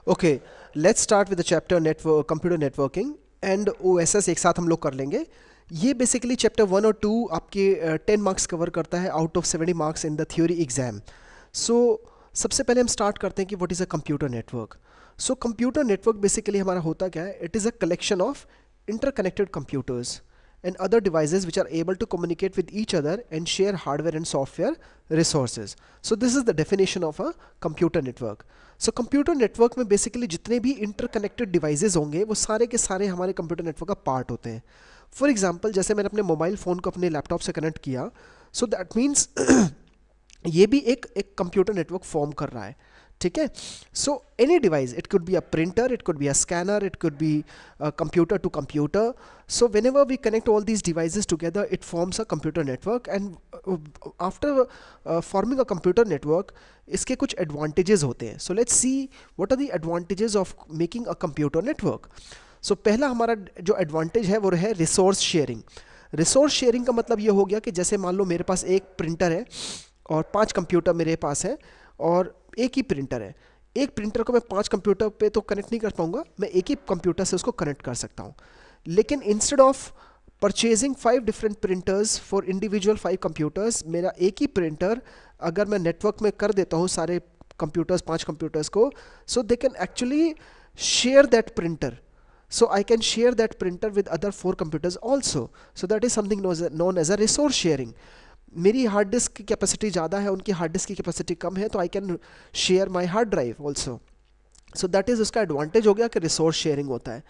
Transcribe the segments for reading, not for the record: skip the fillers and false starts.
Okay, let's start with the chapter network computer networking and OSS एक साथ हम लोग कर लेंगे। ये बेसिकली चैप्टर 1 और 2 आपके 10 मार्क्स कवर करता है out of 70 marks in the theory exam. So सबसे पहले हम स्टार्ट करते हैं कि what is a computer network. So computer network basically हमारा होता क्या है? It is a collection of interconnected computers and other devices which are able to communicate with each other and share hardware and software resources. So this is the definition of a computer network. So computer network में basically जितने भी interconnected devices होंगे वो सारे के सारे हमारे computer network का part होते हैं। For example, जैसे मैंने अपने मोबाइल फ़ोन को अपने लैपटॉप से कनेक्ट किया, so that means ये भी एक कंप्यूटर नेटवर्क फॉर्म कर रहा है। ठीक है, so any device, it could be a printer, it could be a scanner, it could be computer to computer. So whenever we connect all these devices together it forms a computer network. And after forming a computer network इसके कुछ advantages होते हैं। So let's see what are the advantages of making a computer network. So पहला हमारा जो advantage है वो है रिसोर्स शेयरिंग। रिसोर्स शेयरिंग का मतलब ये हो गया कि जैसे मान लो मेरे पास एक प्रिंटर है और 5 कंप्यूटर मेरे पास है और एक ही प्रिंटर है। एक प्रिंटर को मैं 5 कंप्यूटर पे तो कनेक्ट नहीं कर पाऊंगा, मैं एक ही कंप्यूटर से उसको कनेक्ट कर सकता हूँ। लेकिन instead of purchasing 5 different printers for individual 5 computers, मेरा एक ही प्रिंटर अगर मैं नेटवर्क में कर देता हूँ सारे कंप्यूटर्स 5 कंप्यूटर्स को, so they can actually share that printer. So I can share that printer with other 4 computers also. So that is something known as a resource sharing. मेरी हार्ड डिस्क की capacity ज़्यादा है, उनकी hard disk की capacity कम है, तो I can share my hard drive also. So that is उसका advantage हो गया कि रिसोर्स शेयरिंग होता है।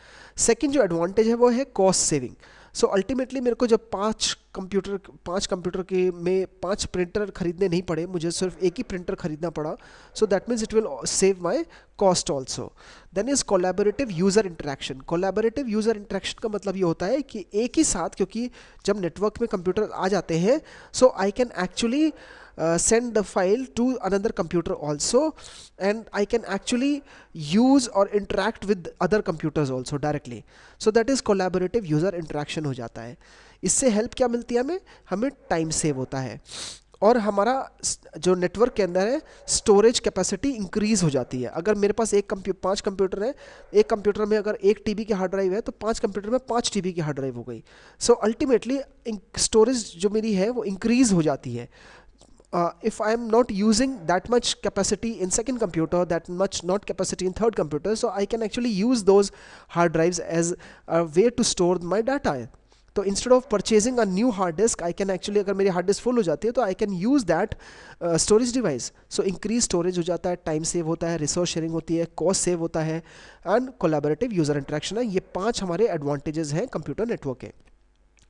सेकंड जो एडवांटेज है वो है कॉस्ट सेविंग। सो अल्टीमेटली मेरे को जब 5 कंप्यूटर के में 5 प्रिंटर खरीदने नहीं पड़े, मुझे सिर्फ एक ही प्रिंटर खरीदना पड़ा। So that means it will save my cost also. Then is collaborative user interaction. Collaborative user interaction का मतलब ये होता है कि एक ही साथ, क्योंकि जब नेटवर्क में कंप्यूटर आ जाते हैं, so I can actually send the file to another computer also, and I can actually use or interact with other computers also directly. So that is collaborative user interaction हो जाता है। इससे help क्या मिलती है? हमें टाइम सेव होता है और हमारा जो नेटवर्क के अंदर है स्टोरेज कैपेसिटी इंक्रीज हो जाती है। अगर मेरे पास 5 कंप्यूटर है, एक कंप्यूटर में अगर 1 TB की हार्ड ड्राइव है तो 5 कंप्यूटर में 5 TB की हार्ड ड्राइव हो गई। सो अल्टीमेटली स्टोरेज जो मेरी है वो इंक्रीज हो जाती है। If I am not using that much capacity in second computer, that much not capacity in third computer, so I can actually use those hard drives as a way to store my data. तो instead of purchasing a new hard disk, I can actually, अगर मेरी hard disk full हो जाती है तो I can use that storage device. So increase storage हो जाता है, time save होता है, resource sharing होती है, cost save होता है, and collaborative user interaction है। ये 5 हमारे advantages हैं कंप्यूटर नेटवर्क के।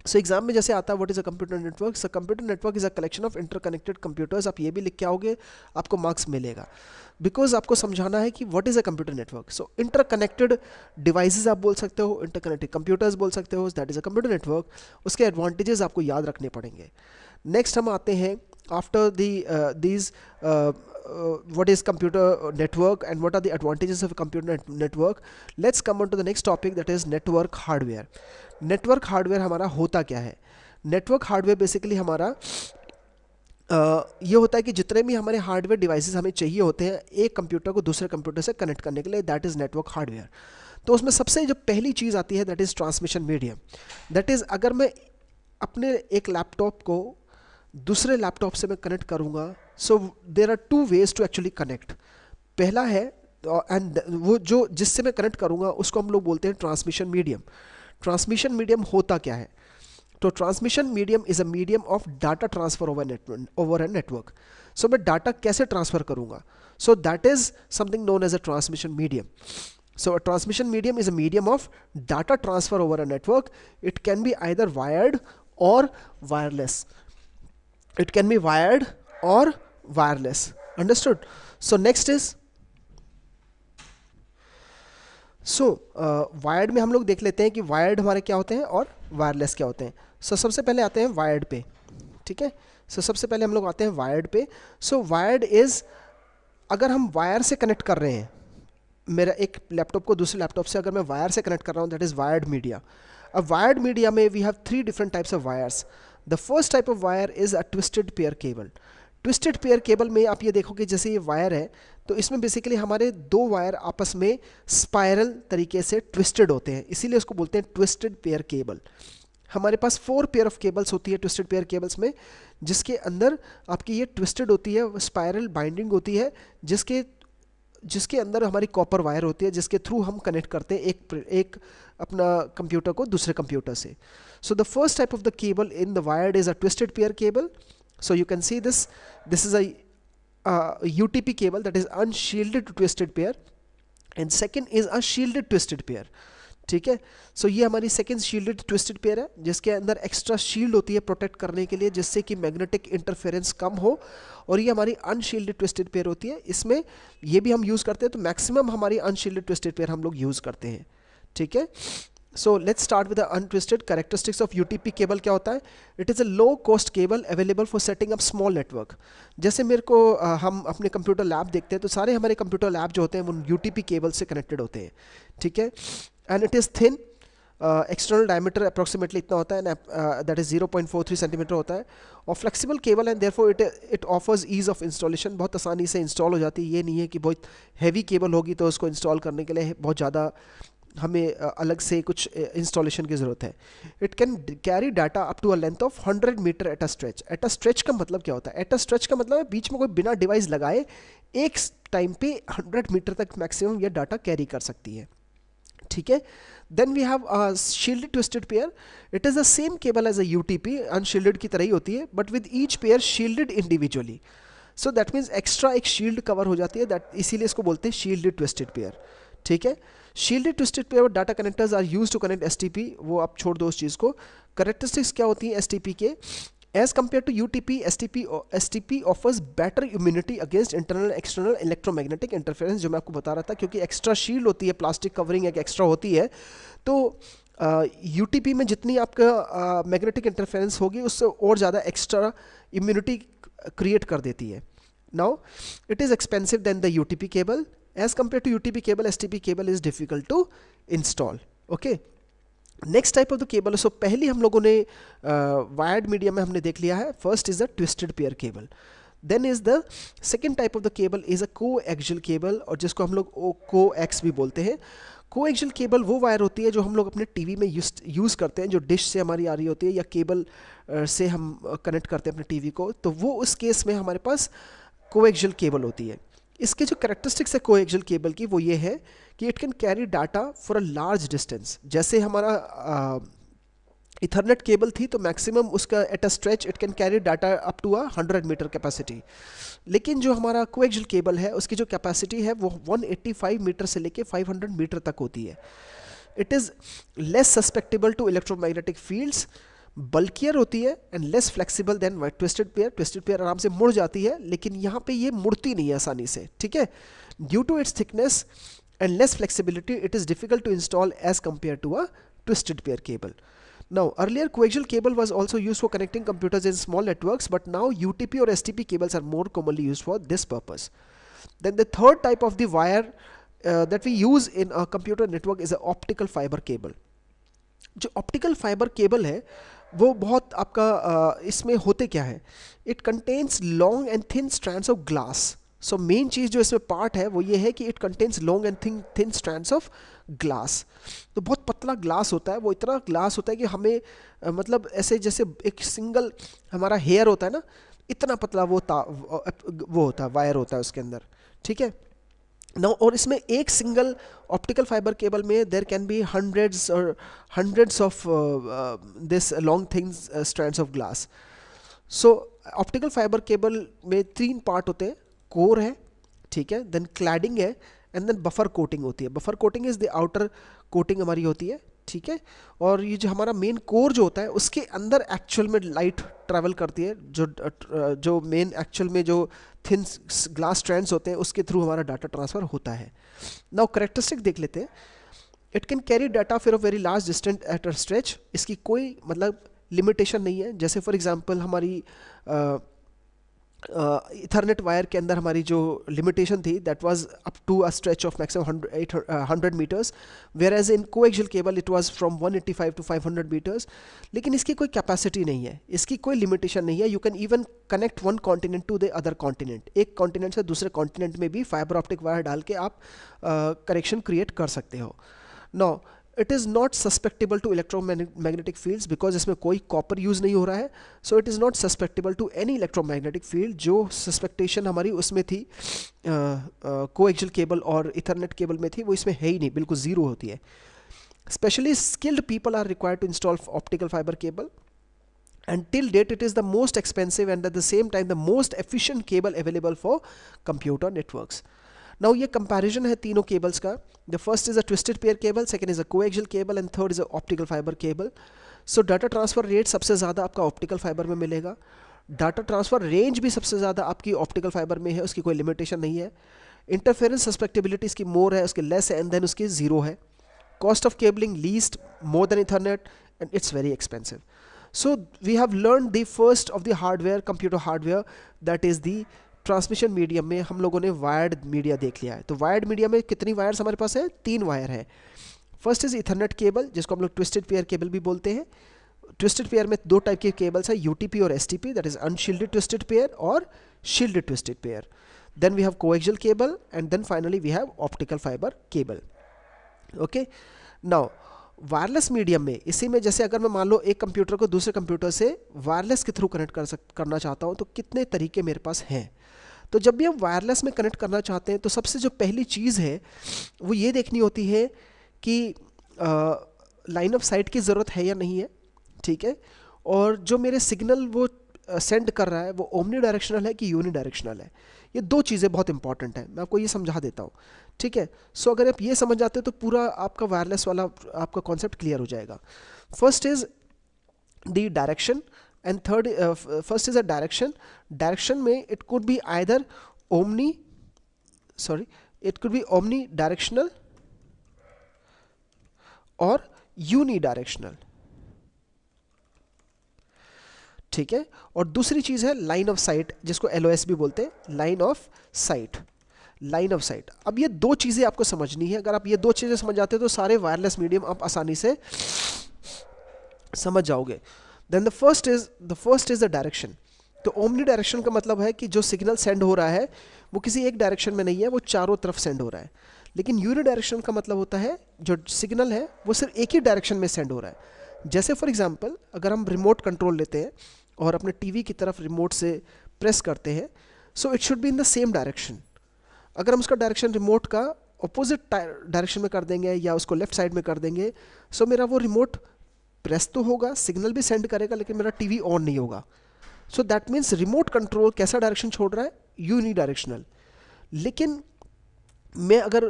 सो एग्जाम में जैसे आता है what is a computer network. So computer network is a collection of interconnected computers. आप ये भी लिख के आओगे, आपको मार्क्स मिलेगा, बिकॉज आपको समझाना है कि what is a computer network. So interconnected devices आप बोल सकते हो, इंटरकनेक्टेड कंप्यूटर्स बोल सकते हो, that is a computer network. उसके एडवांटेजेस आपको याद रखने पड़ेंगे। नेक्स्ट हम आते हैं after these what is computer network and what are the advantages of a computer network. Let's come on to the next topic, that is network hardware. Network hardware हमारा होता क्या है? नेटवर्क हार्डवेयर बेसिकली हमारा ये होता है कि जितने भी हमारे हार्डवेयर डिवाइसेस हमें चाहिए होते हैं एक कंप्यूटर को दूसरे कंप्यूटर से कनेक्ट करने के लिए, दैट इज़ नेटवर्क हार्डवेयर। तो उसमें सबसे जो पहली चीज़ आती है that is transmission medium. That is अगर मैं अपने एक लैपटॉप को दूसरे लैपटॉप से मैं कनेक्ट करूँगा, so there are 2 ways to actually connect. पहला है एंड वो जो जिससे मैं कनेक्ट करूँगा उसको हम लोग बोलते हैं ट्रांसमिशन मीडियम। ट्रांसमिशन मीडियम होता क्या है? तो transmission medium is a medium of data transfer over a network. So मैं डाटा कैसे ट्रांसफर करूंगा? So that is something known as a transmission medium. So a transmission medium is a medium of data transfer over a network. It can be either wired or wireless. It can be wired or wireless. Understood? So next is wired में हम लोग देख लेते हैं कि wired हमारे क्या होते हैं और वायरलेस क्या होते हैं। सबसे पहले आते हैं वायर्ड पे। ठीक है, सबसे पहले हम लोग आते हैं वायर्ड पे। वायर्ड इज़, अगर हम वायर से कनेक्ट कर रहे हैं, मेरा एक लैपटॉप को दूसरे लैपटॉप से अगर मैं वायर से कनेक्ट कर रहा हूँ, दैट इज़ वायर्ड मीडिया। अब वायर्ड मीडिया में we have 3 different types of wires. The first type of wire is a twisted pair cable. Twisted pair cable में आप ये देखोगे जैसे ये वायर है, तो इसमें बेसिकली हमारे दो वायर आपस में स्पाइरल तरीके से ट्विस्टेड होते हैं, इसीलिए उसको बोलते हैं ट्विस्टेड पेयर केबल। हमारे पास 4 पेयर ऑफ केबल्स होती है ट्विस्टेड पेयर केबल्स में, जिसके अंदर आपकी ये ट्विस्टेड होती है, स्पाइरल बाइंडिंग होती है, जिसके अंदर हमारी कॉपर वायर होती है, जिसके थ्रू हम कनेक्ट करते हैं एक अपना कंप्यूटर को दूसरे कंप्यूटर से। सो the first type of the cable in the wired is a twisted pair cable. So you can see this is a UTP cable, that is unshielded to twisted pair, and second is a shielded twisted pair. ठीक है, सो ये हमारी second shielded twisted pair है, जिसके अंदर extra shield होती है protect करने के लिए, जिससे कि मैग्नेटिक इंटरफेरेंस कम हो, और ये हमारी अनशील्डेड ट्विस्टेड पेयर होती है। इसमें ये भी हम यूज़ करते हैं, तो मैक्सिमम हमारी अनशील्डेड ट्विस्टेड पेयर हम लोग यूज़ करते हैं। ठीक है, so let's start with the untwisted. Characteristics of UTP cable क्या होता है? It is a low cost cable available for setting up small network. जैसे मेरे को हम अपने कंप्यूटर लैब देखते हैं, तो सारे हमारे कंप्यूटर लैब जो होते हैं वो यूटीपी केबल से कनेक्टेड होते हैं। ठीक है, and it is thin, external diameter approximately इतना होता है, दैट इज़ 0.43 सेंटीमीटर होता है, और flexible cable and therefore it offers ease of installation, बहुत आसानी से इंस्टॉल हो जाती है। ये नहीं है कि बहुत हैवी केबल होगी तो उसको इंस्टॉल करने के लिए बहुत ज़्यादा हमें अलग से कुछ इंस्टॉलेशन की ज़रूरत है। It can carry data up to a length of 100 metre at a stretch. At a stretch का मतलब क्या होता है? एट अ स्ट्रेच का मतलब है बीच में कोई बिना डिवाइस लगाए एक टाइम पे 100 मीटर तक मैक्सिमम ये डाटा कैरी कर सकती है। ठीक है, then we have a shielded twisted pair. It is the same cable as a UTP, unshielded की तरह ही होती है, but with each pair shielded individually. So that means extra एक शील्ड कवर हो जाती है, दैट इसीलिए इसको बोलते हैं शील्डेड ट्विस्टेड पेयर। ठीक है, shielded twisted pair data connectors are used to connect STP, वो आप छोड़ दो उस चीज़ को। कैरेक्टरिस्टिक्स क्या होती हैं एसटीपी के? As compare to UTP, STP offers better immunity against internal external electromagnetic interference, जो मैं आपको बता रहा था, क्योंकि एक्स्ट्रा शील्ड होती है, प्लास्टिक कवरिंग एक एक्स्ट्रा होती है, तो यूटीपी में जितनी आपका मैग्नेटिक इंटरफेरेंस होगी उससे और ज़्यादा एक्स्ट्रा इम्यूनिटी क्रिएट कर देती है। Now it is expensive than the UTP cable. As compared to UTP cable, STP cable is difficult to install. Okay. Next type of the cable, so पहली हम लोगों ने वायर्ड मीडियम में हमने देख लिया है, first is the twisted pair cable. Then is the second type of the cable is a coaxial cable, और जिसको हम लोग कोएक्स भी बोलते हैं। कोएक्सियल केबल वो वायर होती है जो हम लोग अपने टीवी में यूज़ करते हैं, जो डिश से हमारी आ रही होती है या केबल से हम कनेक्ट करते हैं अपने टीवी को, तो वो उस केस में हमारे पास कोएक्सियल केबल होती है। इसके जो कैरेक्टरिस्टिक्स है कोएक्सियल केबल की, वो ये है कि it can carry data for a large distance. जैसे हमारा इथरनेट केबल थी, तो मैक्सिमम उसका at a stretch it can carry data up to 100 metre capacity. लेकिन जो हमारा कोएक्सियल केबल है उसकी जो कैपेसिटी है वो 185 मीटर से लेके 500 मीटर तक होती है। It is less susceptible to electromagnetic fields, bulkier होती है, and less flexible than twisted pair. Twisted pair आराम से मुड़ जाती है, लेकिन यहाँ पे ये मुड़ती नहीं है आसानी से। ठीक है, due to its thickness and less flexibility it is difficult to install as compare to a twisted pair cable. Now, earlier coaxial cable was also used for connecting computers in small networks, but now UTP or STP cables are more commonly used for this purpose. Then the third type of the wire that we use in a computer network is a optical fiber cable. जो optical fibre cable है वो बहुत आपका इसमें होते क्या है? It contains long and thin strands of glass. So main चीज़ जो इसमें पार्ट है वो ये है कि it contains long and thin strands of glass. तो बहुत पतला ग्लास होता है, वो इतना ग्लास होता है कि हमें मतलब ऐसे जैसे एक सिंगल हमारा हेयर होता है ना, इतना पतला वो होता है, वायर होता है उसके अंदर। ठीक है ना, और इसमें एक सिंगल ऑप्टिकल फाइबर केबल में there can be hundreds of this long thin strands of glass. So optical fibre cable में 3 पार्ट होते हैं, कोर है, ठीक है, देन क्लैडिंग है, एंड देन बफर कोटिंग होती है। Buffer coating is the outer coating हमारी होती है। ठीक है, और ये जो हमारा मेन कोर जो होता है उसके अंदर एक्चुअल में लाइट ट्रैवल करती है, जो मेन एक्चुअल में जो थिन ग्लास स्ट्रैंड्स होते हैं उसके थ्रू हमारा डाटा ट्रांसफ़र होता है। नाउ कैरेक्टरिस्टिक देख लेते हैं। It can carry data for a very large distance at a stretch, इसकी कोई मतलब लिमिटेशन नहीं है। जैसे फॉर एग्जांपल हमारी इथरनेट वायर के अंदर हमारी जो लिमिटेशन थी that was up to a stretch of maximum 100 metres, whereas in coaxial cable it was from 185 to 500 metres. लेकिन इसकी कोई कैपेसिटी नहीं है, इसकी कोई लिमिटेशन नहीं है। You can even connect one continent to the other continent, एक कॉन्टिनेंट से दूसरे कॉन्टिनेंट में भी फाइबर ऑप्टिक वायर डाल के आप कनेक्शन क्रिएट कर सकते हो। Now it is not susceptible to electromagnetic fields because इसमें कोई कॉपर यूज़ नहीं हो रहा है। So it is not susceptible to any electromagnetic field. जो सस्पेक्टेशन हमारी उसमें थी कोएक्सियल केबल और इथरनेट केबल में थी, वो इसमें है ही नहीं, बिल्कुल ज़ीरो होती है। Specially skilled people are required to install optical fibre cable, and till date it is the most expensive and at the same time the most efficient cable available for computer networks. Now ये comparison है तीनों cables का. The first is a twisted pair cable, second is a coaxial cable and third is a optical fiber cable. So data transfer rate सबसे ज़्यादा आपका optical fiber में मिलेगा. Data transfer range भी सबसे ज़्यादा आपकी optical fiber में है, उसकी कोई limitation नहीं है. Interference susceptibility इसकी more है, उसकी less है and then उसकी zero है. Cost of cabling least more than Ethernet and it's very expensive. So we have learned the first of the hardware, computer hardware, that is the transmission medium में हम लोगों ने wired media देख लिया है। तो वायर्ड मीडिया में कितनी वायर्स हमारे पास है? 3 वायर है। फर्स्ट इज इथरनेट केबल, जिसको हम लोग ट्विस्टेड पेयर केबल भी बोलते हैं। ट्विस्टेड पेयर में 2 टाइप के केबल्स है, यूटीपी और STP, that is unshielded twisted pair और shielded twisted pair. Then we have coaxial cable and then finally we have optical fibre cable. Okay, now wireless medium में, इसी में जैसे अगर मैं मान लो एक कंप्यूटर को दूसरे कंप्यूटर से वायरलेस के थ्रू कनेक्ट करना चाहता हूँ, तो कितने तरीके मेरे पास हैं। तो जब भी हम वायरलेस में कनेक्ट करना चाहते हैं तो सबसे जो पहली चीज़ है वो ये देखनी होती है कि लाइन ऑफ साइट की ज़रूरत है या नहीं है, ठीक है, और जो मेरे सिग्नल वो सेंड कर रहा है वो ओमनी डायरेक्शनल है कि यूनि डायरेक्शनल है। ये 2 चीज़ें बहुत इंपॉर्टेंट है, मैं आपको ये समझा देता हूँ, ठीक है। सो अगर आप ये समझ जाते हो तो पूरा आपका वायरलेस वाला आपका कॉन्सेप्ट क्लियर हो जाएगा। First is the direction and third first is a direction में it could be either omnidirectional और unidirectional, ठीक है। और दूसरी चीज है लाइन ऑफ साइट, जिसको LOS भी बोलते हैं, लाइन ऑफ साइट। अब ये 2 चीजें आपको समझनी है। अगर आप ये 2 चीजें समझ जाते हो तो सारे वायरलेस मीडियम आप आसानी से समझ जाओगे। Then the first is the direction. तो ओमनी डायरेक्शन का मतलब है कि जो सिग्नल सेंड हो रहा है वो किसी एक डायरेक्शन में नहीं है, वो चारों तरफ सेंड हो रहा है। लेकिन यूनि डायरेक्शन का मतलब होता है जो सिग्नल है वो सिर्फ एक ही डायरेक्शन में सेंड हो रहा है। जैसे फॉर एग्जांपल अगर हम रिमोट कंट्रोल लेते हैं और अपने टीवी की तरफ रिमोट से प्रेस करते हैं, so it should be in the same direction. अगर हम उसका डायरेक्शन रिमोट का अपोजिट डायरेक्शन में कर देंगे या उसको लेफ्ट साइड में कर देंगे, सो मेरा वो रिमोट प्रेस तो होगा, सिग्नल भी सेंड करेगा, लेकिन मेरा टीवी ऑन नहीं होगा। So that means remote control कैसा डायरेक्शन छोड़ रहा है? Unidirectional. लेकिन मैं अगर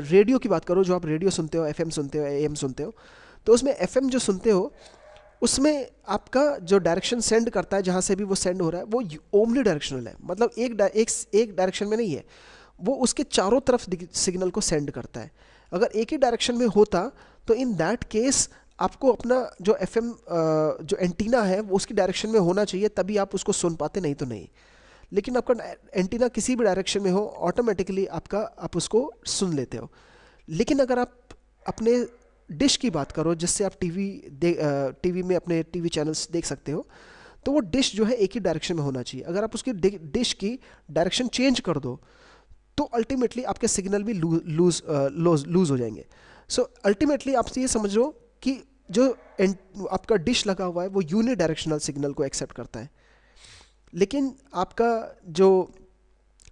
रेडियो की बात करूँ, जो आप रेडियो सुनते हो, FM सुनते हो, AM सुनते हो, तो उसमें FM जो सुनते हो उसमें आपका जो डायरेक्शन सेंड करता है, जहाँ से भी वो सेंड हो रहा है, वो ओमनी डायरेक्शनल है। मतलब एक डायरेक्शन में नहीं है, वो उसके चारों तरफ सिग्नल को सेंड करता है। अगर एक ही डायरेक्शन में होता तो इन दैट केस आपको अपना जो FM जो एंटीना है वो उसकी डायरेक्शन में होना चाहिए, तभी आप उसको सुन पाते, नहीं तो नहीं। लेकिन आपका एंटीना किसी भी डायरेक्शन में हो, ऑटोमेटिकली आप उसको सुन लेते हो। लेकिन अगर आप अपने डिश की बात करो, जिससे आप टीवी में अपने टीवी चैनल्स देख सकते हो, तो वो डिश जो है एक ही डायरेक्शन में होना चाहिए। अगर आप उसकी डिश की डायरेक्शन चेंज कर दो तो अल्टीमेटली आपके सिग्नल भी लूज हो जाएंगे। सो अल्टीमेटली आप ये समझ लो कि जो आपका डिश लगा हुआ है वो यूनि डायरेक्शनल सिग्नल को एक्सेप्ट करता है, लेकिन आपका जो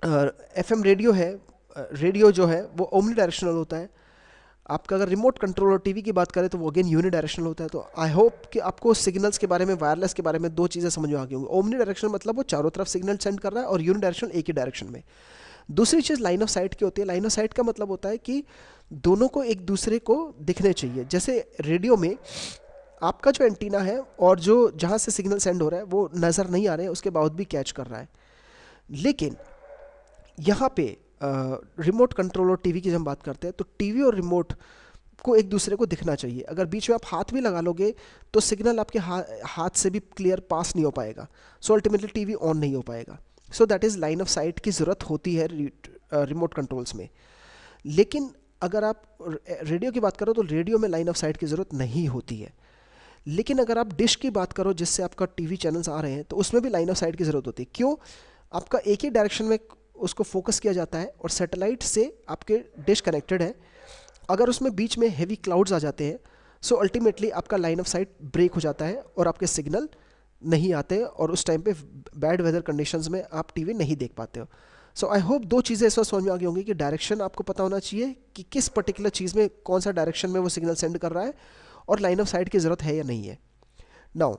FM रेडियो है, रेडियो जो है वो ओमनी डायरेक्शनल होता है। आपका अगर रिमोट कंट्रोल और टीवी की बात करें तो वो अगेन यूनि डायरेक्शनल होता है। तो आई होप कि आपको सिग्नल्स के बारे में, वायरलेस के बारे में 2 चीज़ें समझ में आ गई होंगी। ओमनी डायरेक्शनल मतलब वो चारों तरफ सिग्नल सेंड कर रहा है और यूनि डायरेक्शनल एक ही डायरेक्शन में। दूसरी चीज़ लाइन ऑफ साइट की होती है। लाइन ऑफ साइट का मतलब होता है कि दोनों को एक दूसरे को दिखने चाहिए। जैसे रेडियो में आपका जो एंटीना है और जो जहाँ से सिग्नल सेंड हो रहा है वो नज़र नहीं आ रहे हैं, उसके बावजूद भी कैच कर रहा है। लेकिन यहाँ पे रिमोट कंट्रोल और टीवी की जब हम बात करते हैं तो टीवी और रिमोट को एक दूसरे को दिखना चाहिए। अगर बीच में आप हाथ भी लगा लोगे तो सिग्नल आपके हाथ से भी क्लियर पास नहीं हो पाएगा, सो अल्टीमेटली टीवी ऑन नहीं हो पाएगा। सो that is line of site की ज़रूरत होती है रिमोट कंट्रोल्स में। लेकिन अगर आप रेडियो की बात करो तो रेडियो में लाइन ऑफ साइट की ज़रूरत नहीं होती है। लेकिन अगर आप डिश की बात करो जिससे आपका टीवी चैनल्स आ रहे हैं, तो उसमें भी लाइन ऑफ साइट की ज़रूरत होती है। क्यों? आपका एक ही डायरेक्शन में उसको फोकस किया जाता है और सैटेलाइट से आपके डिश कनेक्टेड है। अगर उसमें बीच में हेवी क्लाउड्स आ जाते हैं, सो अल्टीमेटली आपका लाइन ऑफ साइट ब्रेक हो जाता है और आपके सिग्नल नहीं आते, और उस टाइम पे बैड वेदर कंडीशंस में आप टीवी नहीं देख पाते हो। सो आई होप दो चीज़ें इस वक्त समझ में आ गई होंगी कि डायरेक्शन आपको पता होना चाहिए कि किस पर्टिकुलर चीज़ में कौन सा डायरेक्शन में वो सिग्नल सेंड कर रहा है, और लाइन ऑफ साइट की ज़रूरत है या नहीं है। नाउ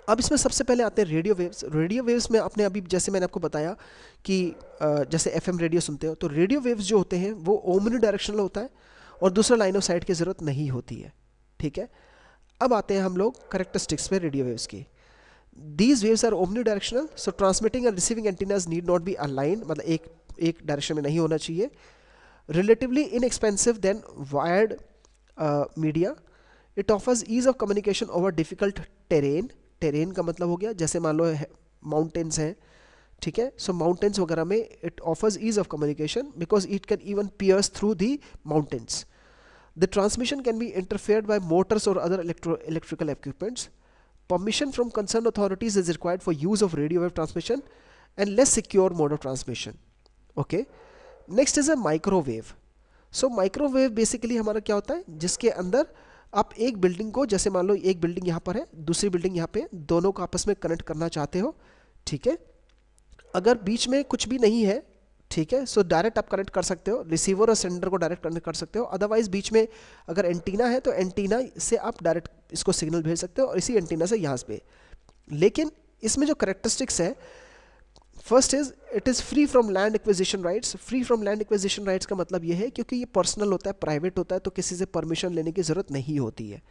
अब इसमें सबसे पहले आते हैं रेडियो वेव्स। रेडियो वेव्स में आपने अभी जैसे मैंने आपको बताया कि जैसे एफएम रेडियो सुनते हो, तो रेडियो वेव्स जो होते हैं वो ओमनी डायरेक्शनल होता है और दूसरा लाइन ऑफ साइट की ज़रूरत नहीं होती है। ठीक है, अब आते हैं हम लोग करेक्टरिस्टिक्स पे रेडियो वेव्स की। These waves are omnidirectional, so transmitting and receiving antennas need not be aligned, मतलब एक डायरेक्शन में नहीं होना चाहिए। Relatively inexpensive then wired media. It offers ease of communication over difficult terrain. Terrain का मतलब हो गया जैसे मान लो माउंटेन्स हैं, ठीक है, सो माउंटेन्स वगैरह में it offers ease of communication because it can even pierce through the mountains. The transmission can be interfered by motors और other electrical equipments. Permission from concerned authorities is required for use of radio wave transmission and less secure mode of transmission. Okay. Next is a microwave. So microwave basically हमारा क्या होता है, जिसके अंदर आप एक building को, जैसे मान लो एक बिल्डिंग यहाँ पर है, दूसरी बिल्डिंग यहाँ पे, दोनों को आपस में कनेक्ट करना चाहते हो, ठीक है। अगर बीच में कुछ भी नहीं है, ठीक है, सो डायरेक्ट आप कनेक्ट कर सकते हो, रिसीवर और सेंडर को डायरेक्ट कनेक्ट कर सकते हो। अदरवाइज बीच में अगर एंटीना है तो एंटीना से आप डायरेक्ट इसको सिग्नल भेज सकते हो और इसी एंटीना से यहाँ पे। लेकिन इसमें जो करेक्टरिस्टिक्स है, first is it is free from land acquisition rights. Free from land acquisition rights का मतलब ये है क्योंकि ये पर्सनल होता है, प्राइवेट होता है, तो किसी से परमिशन लेने की ज़रूरत नहीं होती है।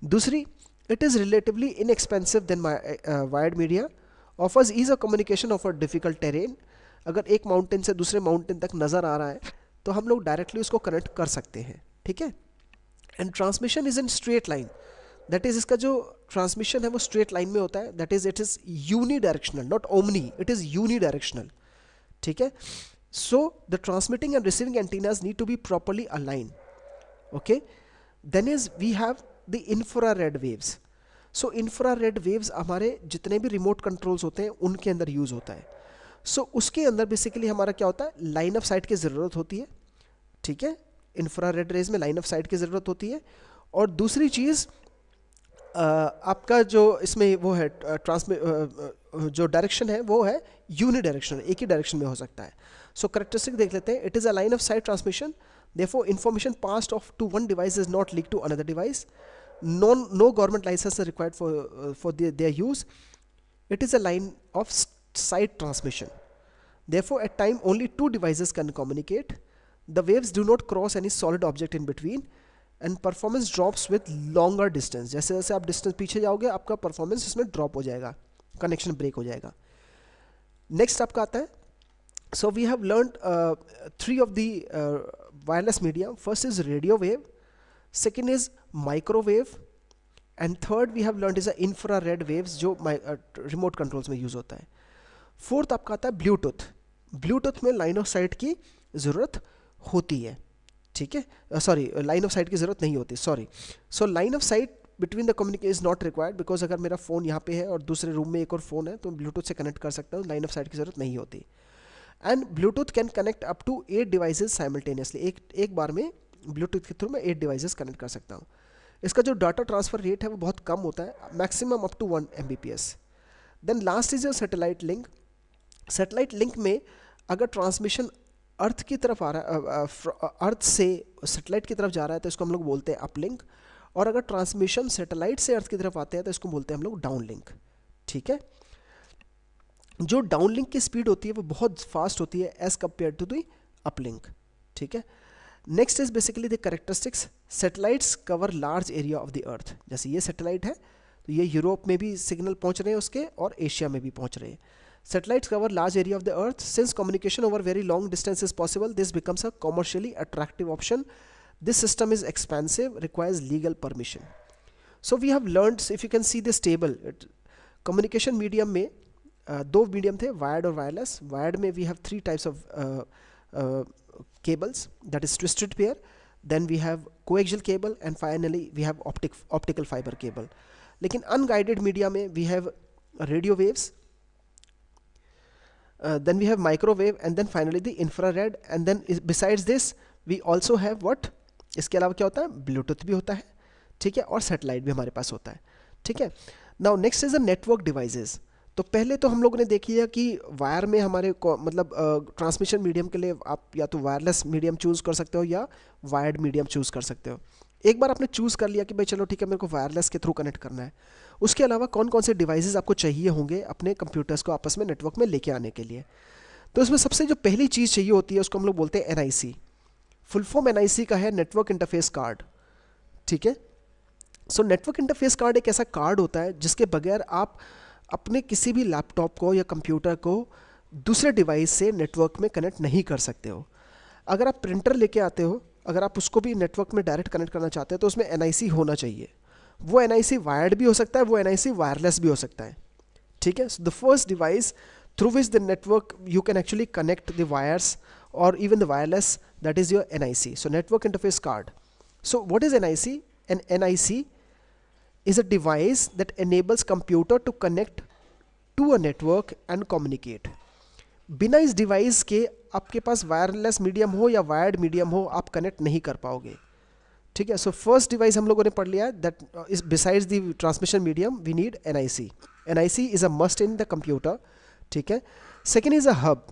दूसरी, it is relatively inexpensive then wired media, offers ease of communication of a difficult terrain. अगर एक माउंटेन से दूसरे माउंटेन तक नज़र आ रहा है तो हम लोग डायरेक्टली उसको कनेक्ट कर सकते हैं, ठीक है। And transmission is in straight line, that is इसका जो ट्रांसमिशन है वो स्ट्रेट लाइन में होता है, that is it is unidirectional, not omni, it is unidirectional, ठीक है। So the transmitting and receiving antennas need to be properly align, okay. Then is we have the infrared waves. So infrared waves हमारे जितने भी remote controls होते हैं उनके अंदर use होता है। सो उसके अंदर बेसिकली हमारा क्या होता है, लाइन ऑफ साइट की ज़रूरत होती है, ठीक है। इंफ्रारेड रेज में लाइन ऑफ साइट की ज़रूरत होती है। और दूसरी चीज़ आपका जो इसमें वो है जो डायरेक्शन है वो है यूनि डायरेक्शनल, एक ही डायरेक्शन में हो सकता है। सो करेक्टरिस्टिक देख लेते हैं। It is a line of sight transmission, therefore information passed off to one device is not leak to another device. No government license is required for their use. It is a line of site transmission. Therefore, at time only two devices can communicate. The waves do not cross any solid object in between, and performance drops with longer distance. जैसे जैसे आप distance पीछे जाओगे आपका performance इसमें drop हो जाएगा, connection break हो जाएगा। नेक्स्ट आपका आता है, so we have learned three of the wireless medium. First is radio wave, second is microwave, and third we have learned is infrared waves जो रिमोट कंट्रोल्स में यूज़ होता है। फोर्थ आपका आता है ब्लूटूथ। ब्लूटूथ में लाइन ऑफ साइट की ज़रूरत होती है, ठीक है, सॉरी लाइन ऑफ साइट की ज़रूरत नहीं होती, sorry. So line of site between the communication is not required, because अगर मेरा फ़ोन यहाँ पे है और दूसरे रूम में एक और फ़ोन है तो ब्लूटूथ से कनेक्ट कर सकता हूँ, लाइन ऑफ साइट की ज़रूरत नहीं होती। And Bluetooth can connect up to 8 devices simultaneously. एक बार में ब्लूटूथ के थ्रू मैं 8 डिवाइसेस कनेक्ट कर सकता हूँ। इसका जो डाटा ट्रांसफ़र रेट है वो बहुत कम होता है, maximum up to 1 Mbps। Then last is your satellite link. Satellite link में अगर ट्रांसमिशन अर्थ की तरफ आ रहा है, अर्थ से सैटेलाइट की तरफ जा रहा है तो इसको हम लोग बोलते हैं अपलिंक, और अगर ट्रांसमिशन सैटेलाइट से अर्थ की तरफ आते हैं तो इसको बोलते हैं हम लोग डाउनलिंक, ठीक है। जो डाउनलिंक की स्पीड होती है वो बहुत फास्ट होती है as compare to the uplink, ठीक है। Next is basically the characteristics. Satellites cover large area of the earth. जैसे ये सैटेलाइट है तो ये यूरोप में भी सिग्नल पहुंच रहे हैं उसके, और एशिया में भी पहुंच रहे हैं। Satellites cover large area of the earth. Since communication over very long distance is possible, this becomes a commercially attractive option This system is expensive, requires legal permission. So we have learned, if you can see this table, communication medium में दो medium थे, wired और wireless. Wired में we have three types of cables, that is twisted pair, then we have coaxial cable, and finally we have optical fiber cable. लेकिन unguided media में we have radio waves, then we have microwave, and then finally the infrared, and then besides this we also have what, इसके अलावा क्या होता है, Bluetooth भी होता है, ठीक है, और सैटेलाइट भी हमारे पास होता है, ठीक है. Now next is a network devices. तो पहले तो हम लोगों ने देखी है कि वायर में हमारे मतलब ट्रांसमिशन मीडियम के लिए आप या तो वायरलेस मीडियम चूज़ कर सकते हो या वायर्ड मीडियम चूज़ कर सकते हो. एक बार आपने चूज़ कर लिया कि भाई चलो ठीक है, मेरे को वायरलेस के थ्रू कनेक्ट करना है, उसके अलावा कौन कौन से डिवाइसेस आपको चाहिए होंगे अपने कंप्यूटर्स को आपस में नेटवर्क में लेके आने के लिए. तो इसमें सबसे जो पहली चीज़ चाहिए होती है उसको हम लोग बोलते हैं NIC. फुल फॉर्म NIC का है नेटवर्क इंटरफेस कार्ड, ठीक है. सो नेटवर्क इंटरफेस कार्ड एक ऐसा कार्ड होता है जिसके बगैर आप अपने किसी भी लैपटॉप को या कंप्यूटर को दूसरे डिवाइस से नेटवर्क में कनेक्ट नहीं कर सकते हो. अगर आप प्रिंटर लेके आते हो, अगर आप उसको भी नेटवर्क में डायरेक्ट कनेक्ट करना चाहते हो तो उसमें NIC होना चाहिए. वो NIC वायर्ड भी हो सकता है, वो NIC वायरलेस भी हो सकता है, ठीक है. So the first device through which the network you can actually connect the wires or even the wireless, that is your NIC. So network interface card. So what is NIC? An NIC is a device that enables computer to connect to a network and communicate. बिना इस device के आपके पास wireless medium हो या wired medium हो, आप connect नहीं कर पाओगे, ठीक है. सो फर्स्ट डिवाइस हम लोगों ने पढ़ लिया है, that is besides the transmission medium we need NIC. NIC is a must in the computer, ठीक है. Second is a hub.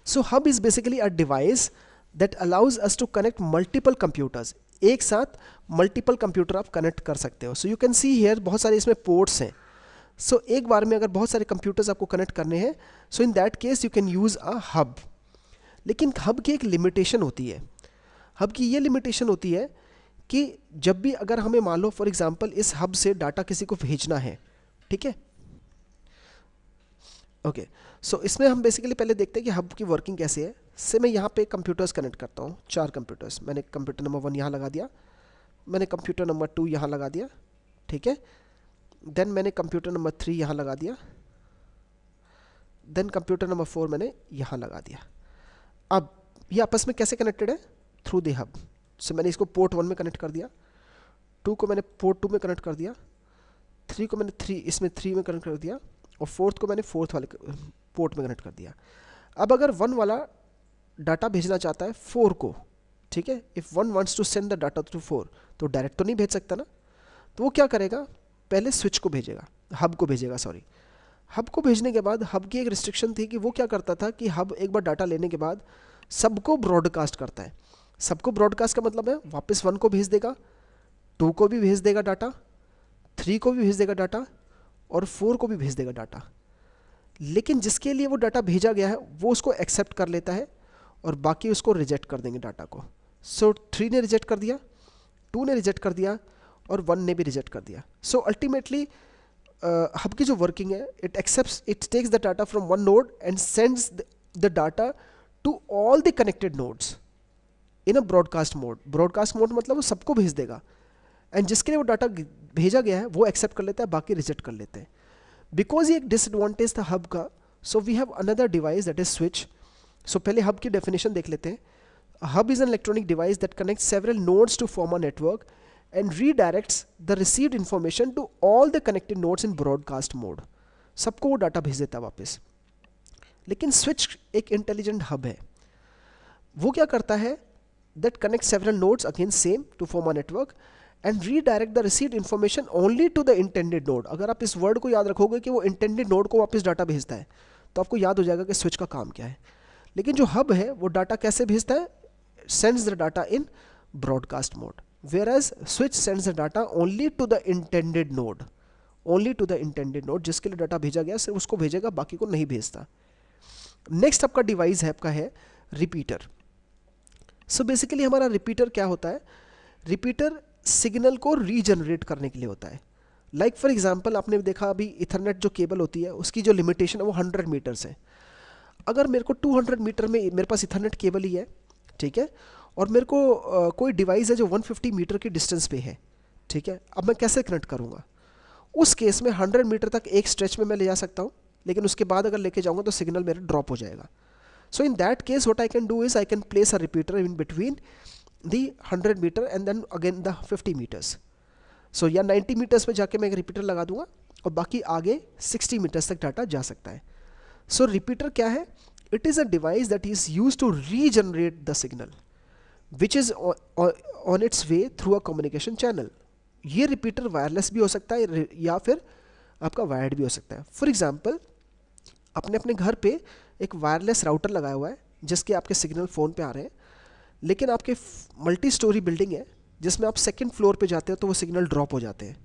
So hub is basically a device that allows us to connect multiple computers. एक साथ multiple computer आप connect कर सकते हो. So you can see here बहुत सारे इसमें पोर्ट्स हैं. सो एक बार में अगर बहुत सारे कंप्यूटर्स आपको कनेक्ट करने हैं, so in that case you can use a hub. लेकिन हब की एक लिमिटेशन होती है. हब की ये लिमिटेशन होती है कि जब भी अगर हमें मान लो फॉर एग्जांपल इस हब से डाटा किसी को भेजना है, ठीक है, ओके. सो इसमें हम बेसिकली पहले देखते हैं कि हब की वर्किंग कैसे है. से मैं यहाँ पे कंप्यूटर्स कनेक्ट करता हूँ, 4 कंप्यूटर्स. मैंने कंप्यूटर नंबर 1 यहाँ लगा दिया, मैंने कंप्यूटर नंबर 2 यहाँ लगा दिया, ठीक है. देन मैंने कंप्यूटर नंबर 3 यहाँ लगा दिया, देन कंप्यूटर नंबर 4 मैंने यहाँ लगा दिया. अब ये आपस में कैसे कनेक्टेड है? Through the hub. सो मैंने इसको पोर्ट 1 में कनेक्ट कर दिया, 2 को मैंने पोर्ट 2 में कनेक्ट कर दिया, 3 को मैंने इसमें 3 में कनेक्ट कर दिया, और 4th को मैंने 4th वाले पोर्ट में कनेक्ट कर दिया. अब अगर 1 वाला डाटा भेजना चाहता है 4 को, ठीक है, if 1 wants to send the data to 4, तो डायरेक्ट तो नहीं भेज सकता ना. तो वो क्या करेगा, पहले स्विच को भेजेगा, हब को भेजेगा, सॉरी. हब को भेजने के बाद हब की एक रिस्ट्रिक्शन थी कि वो क्या करता था कि हब एक बार डाटा लेने के बाद सबको ब्रॉडकास्ट करता है. सबको ब्रॉडकास्ट का मतलब है वापस 1 को भेज देगा, 2 को भी भेज देगा डाटा, 3 को भी भेज देगा डाटा, और 4 को भी भेज देगा डाटा. लेकिन जिसके लिए वो डाटा भेजा गया है वो उसको एक्सेप्ट कर लेता है और बाकी उसको रिजेक्ट कर देंगे डाटा को. सो 3 ने रिजेक्ट कर दिया, 2 ने रिजेक्ट कर दिया, और 1 ने भी रिजेक्ट कर दिया. सो अल्टीमेटली हब की जो वर्किंग है, it accepts, it takes the data from 1 node and sends the data to all the connected nodes in a broadcast mode. Broadcast mode मतलब वो सबको भेज देगा, एंड जिसके लिए वो डाटा भेजा गया है वो एक्सेप्ट कर लेता है, बाकी रिजेक्ट कर लेते हैं. बिकॉज ये एक डिसएडवांटेज था हब का, so we have another device that is switch. So पहले हब की डेफिनेशन देख लेते हैं. Hub is an electronic device that connect several nodes to form a network and redirects the received information to all the connected nodes in broadcast mode. सबको वो data भेज देता है वापस. लेकिन स्विच एक इंटेलिजेंट हब है. वो क्या करता है, that connects several nodes again same to form a network and redirect the received information only to the intended node. अगर आप इस वर्ड को याद रखोगे कि वो intended node को वापस डाटा भेजता है, तो आपको याद हो जाएगा कि स्विच का काम क्या है. लेकिन जो हब है वो डाटा कैसे भेजता है, sends the data in broadcast mode. Whereas switch sends the data only to the intended node, only to the intended node, जिसके लिए डाटा भेजा गया सिर्फ उसको भेजेगा, बाकी को नहीं भेजता. नेक्स्ट आपका डिवाइस है, आपका है रिपीटर. सो बेसिकली हमारा रिपीटर क्या होता है, रिपीटर सिग्नल को रीजनरेट करने के लिए होता है. लाइक फॉर एग्जांपल आपने देखा अभी इथरनेट जो केबल होती है उसकी जो लिमिटेशन है वो 100 मीटर्स है. अगर मेरे को 200 मीटर में मेरे पास इथरनेट केबल ही है, ठीक है, और मेरे को कोई डिवाइस है जो 150 मीटर की डिस्टेंस पे है, ठीक है, अब मैं कैसे कनेक्ट करूँगा? उस केस में 100 मीटर तक एक स्ट्रेच में मैं ले जा सकता हूँ, लेकिन उसके बाद अगर लेके जाऊँगा तो सिग्नल मेरा ड्रॉप हो जाएगा. So in that case what I can do is I can place a repeater in between the 100 meter and then again the 50 meters. So या 90 मीटर्स पे जाके मैं एक रिपीटर लगा दूंगा और बाकी आगे 60 मीटर्स तक डाटा जा सकता है. सो रिपीटर क्या है? It is a device that is use to regenerate the signal which is on its way through a communication channel. ये रिपीटर वायरलेस भी हो सकता है या फिर आपका वायर्ड भी हो सकता है. फॉर एग्जाम्पल, अपने अपने घर पे एक वायरलेस राउटर लगाया हुआ है जिसके आपके सिग्नल फ़ोन पे आ रहे हैं, लेकिन आपके मल्टी स्टोरी बिल्डिंग है जिसमें आप सेकंड फ्लोर पे जाते हो तो वो सिग्नल ड्रॉप हो जाते हैं.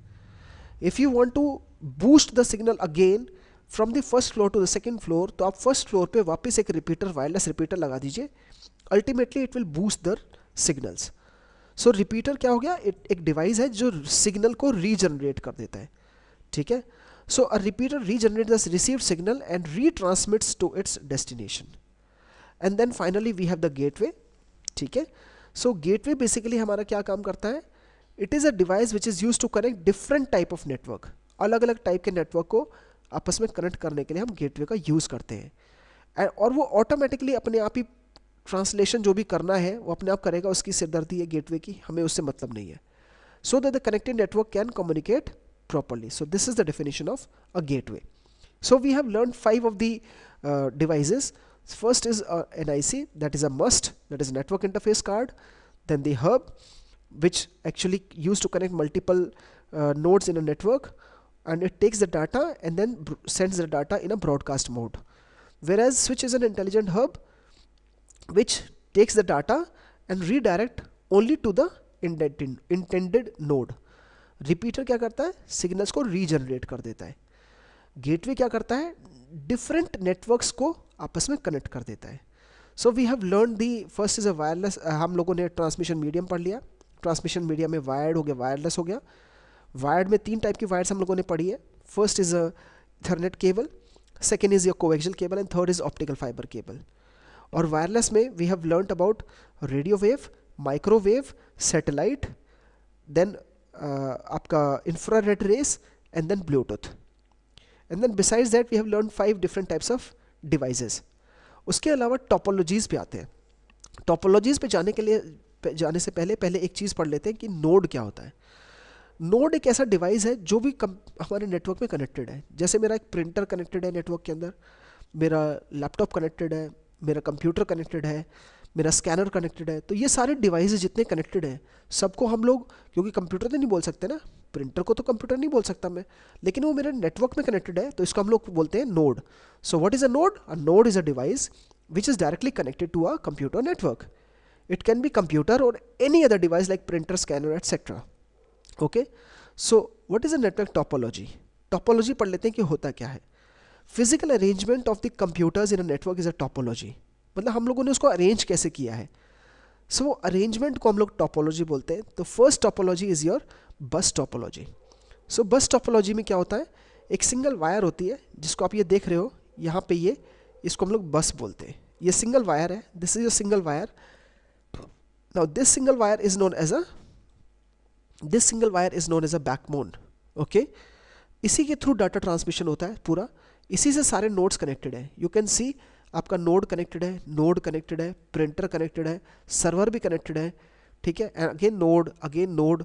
If you want to boost the signal again from the first floor to the second floor, तो आप फर्स्ट फ्लोर पे वापस एक रिपीटर, वायरलेस रिपीटर लगा दीजिए. Ultimately it will boost the signals. So repeater क्या हो गया? एक डिवाइस है जो सिग्नल को रीजनरेट कर देता है, ठीक है. So a repeater regenerate the received signal and retransmits to its destination. And then finally we have the gateway, ठीक है. सो गेटवे बेसिकली हमारा क्या काम करता है? It is a device which is use to connect different type of network. अलग अलग type के नेटवर्क को आपस में कनेक्ट करने के लिए हम गेटवे का यूज़ करते हैं. और वो ऑटोमेटिकली अपने आप ही ट्रांसलेशन जो भी करना है वो अपने आप करेगा. उसकी सिरदर्दी है गेटवे की, हमें उससे मतलब नहीं है. So that the connected network can communicate properly. So this is the definition of a gateway. So we have learned 5 of the devices. First is an IC, that is a must, that is a network interface card. Then the hub, which actually used to connect multiple nodes in a network, and it takes the data and then sends the data in a broadcast mode. Whereas switch is an intelligent hub which takes the data and redirect only to the intended node. Repeater क्या करता है? Signals को regenerate कर देता है. Gateway क्या करता है? डिफरेंट नेटवर्क्स को आपस में कनेक्ट कर देता है. So we have learn the first is a wireless. हम लोगों ने ट्रांसमिशन मीडियम पढ़ लिया. ट्रांसमिशन मीडियम में वायर्ड हो गया, वायरलेस हो गया. वायर्ड में 3 टाइप की वायर्स हम लोगों ने पढ़ी है. First is a ethernet cable, second is your coaxial cable and third is optical fibre cable. और वायरलेस में we have learn about radio wave, microwave, satellite, then आपका infrared rays and then bluetooth. And then besides that we have learn 5 different types of devices. उसके अलावा topologies पे आते हैं. Topologies पे जाने से पहले एक चीज़ पढ़ लेते हैं कि नोड क्या होता है. नोड एक ऐसा डिवाइस है जो भी हमारे नेटवर्क में कनेक्टेड है. जैसे मेरा एक प्रिंटर कनेक्टेड है नेटवर्क के अंदर, मेरा लैपटॉप कनेक्टेड है, मेरा कंप्यूटर कनेक्टेड है, मेरा स्कैनर कनेक्टेड है. तो ये सारे डिवाइसेस जितने कनेक्टेड हैं सबको हम लोग, क्योंकि कंप्यूटर तो नहीं बोल सकते ना, प्रिंटर को तो कंप्यूटर नहीं बोल सकता मैं, लेकिन वो मेरे नेटवर्क में कनेक्टेड है तो इसको हम लोग बोलते हैं node. So what is a node? A node is a device which is directly connected to a computer network. It can be computer और any other device like printer, scanner etcetera. Okay, so what is a network topology? Topology पढ़ लेते हैं कि होता क्या है. Physical arrangement of the computers in a network is a topology. मतलब हम लोगों ने उसको अरेंज कैसे किया है. सो वो अरेंजमेंट को हम लोग टोपोलॉजी बोलते हैं. तो फर्स्ट टोपोलॉजी इज़ योर बस टोपोलॉजी. सो बस टोपोलॉजी में क्या होता है? एक सिंगल वायर होती है जिसको आप ये देख रहे हो यहाँ पे, ये इसको हम लोग बस बोलते हैं. ये सिंगल वायर है, this is a single wire. Now this single wire is known as a backbone. Okay, इसी के थ्रू डाटा ट्रांसमिशन होता है पूरा. इसी से सारे नोड्स कनेक्टेड है. यू कैन सी आपका नोड कनेक्टेड है, नोड कनेक्टेड है, प्रिंटर कनेक्टेड है, सर्वर भी कनेक्टेड है, ठीक है, अगेन नोड.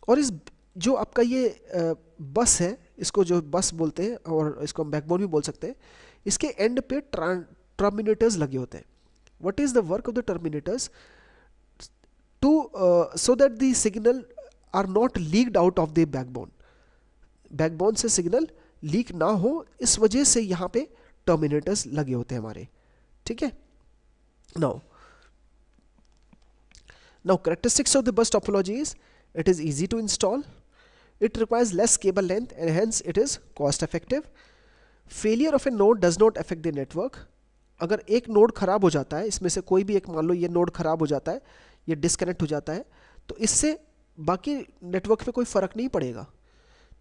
और इस जो आपका ये बस है, इसको जो बस बोलते हैं और इसको हम बैकबोन भी बोल सकते हैं, इसके एंड पे टर्मिनेटर्स लगे होते हैं. What is the work of the terminators? To so that the signal are not leaked out of the backbone. Backbone से सिग्नल लीक ना हो, इस वजह से यहाँ पे टर्मिनेटर्स लगे होते हैं हमारे, ठीक है. Now characteristics of the bus topology is it is easy to install, it requires less cable length and hence it is cost effective. Failure of a node does not affect the network. अगर एक node खराब हो जाता है, इसमें से कोई भी एक, मान लो ये नोड खराब हो जाता है, ये डिस्कनेक्ट हो जाता है, तो इससे बाकी नेटवर्क पे कोई फ़र्क नहीं पड़ेगा,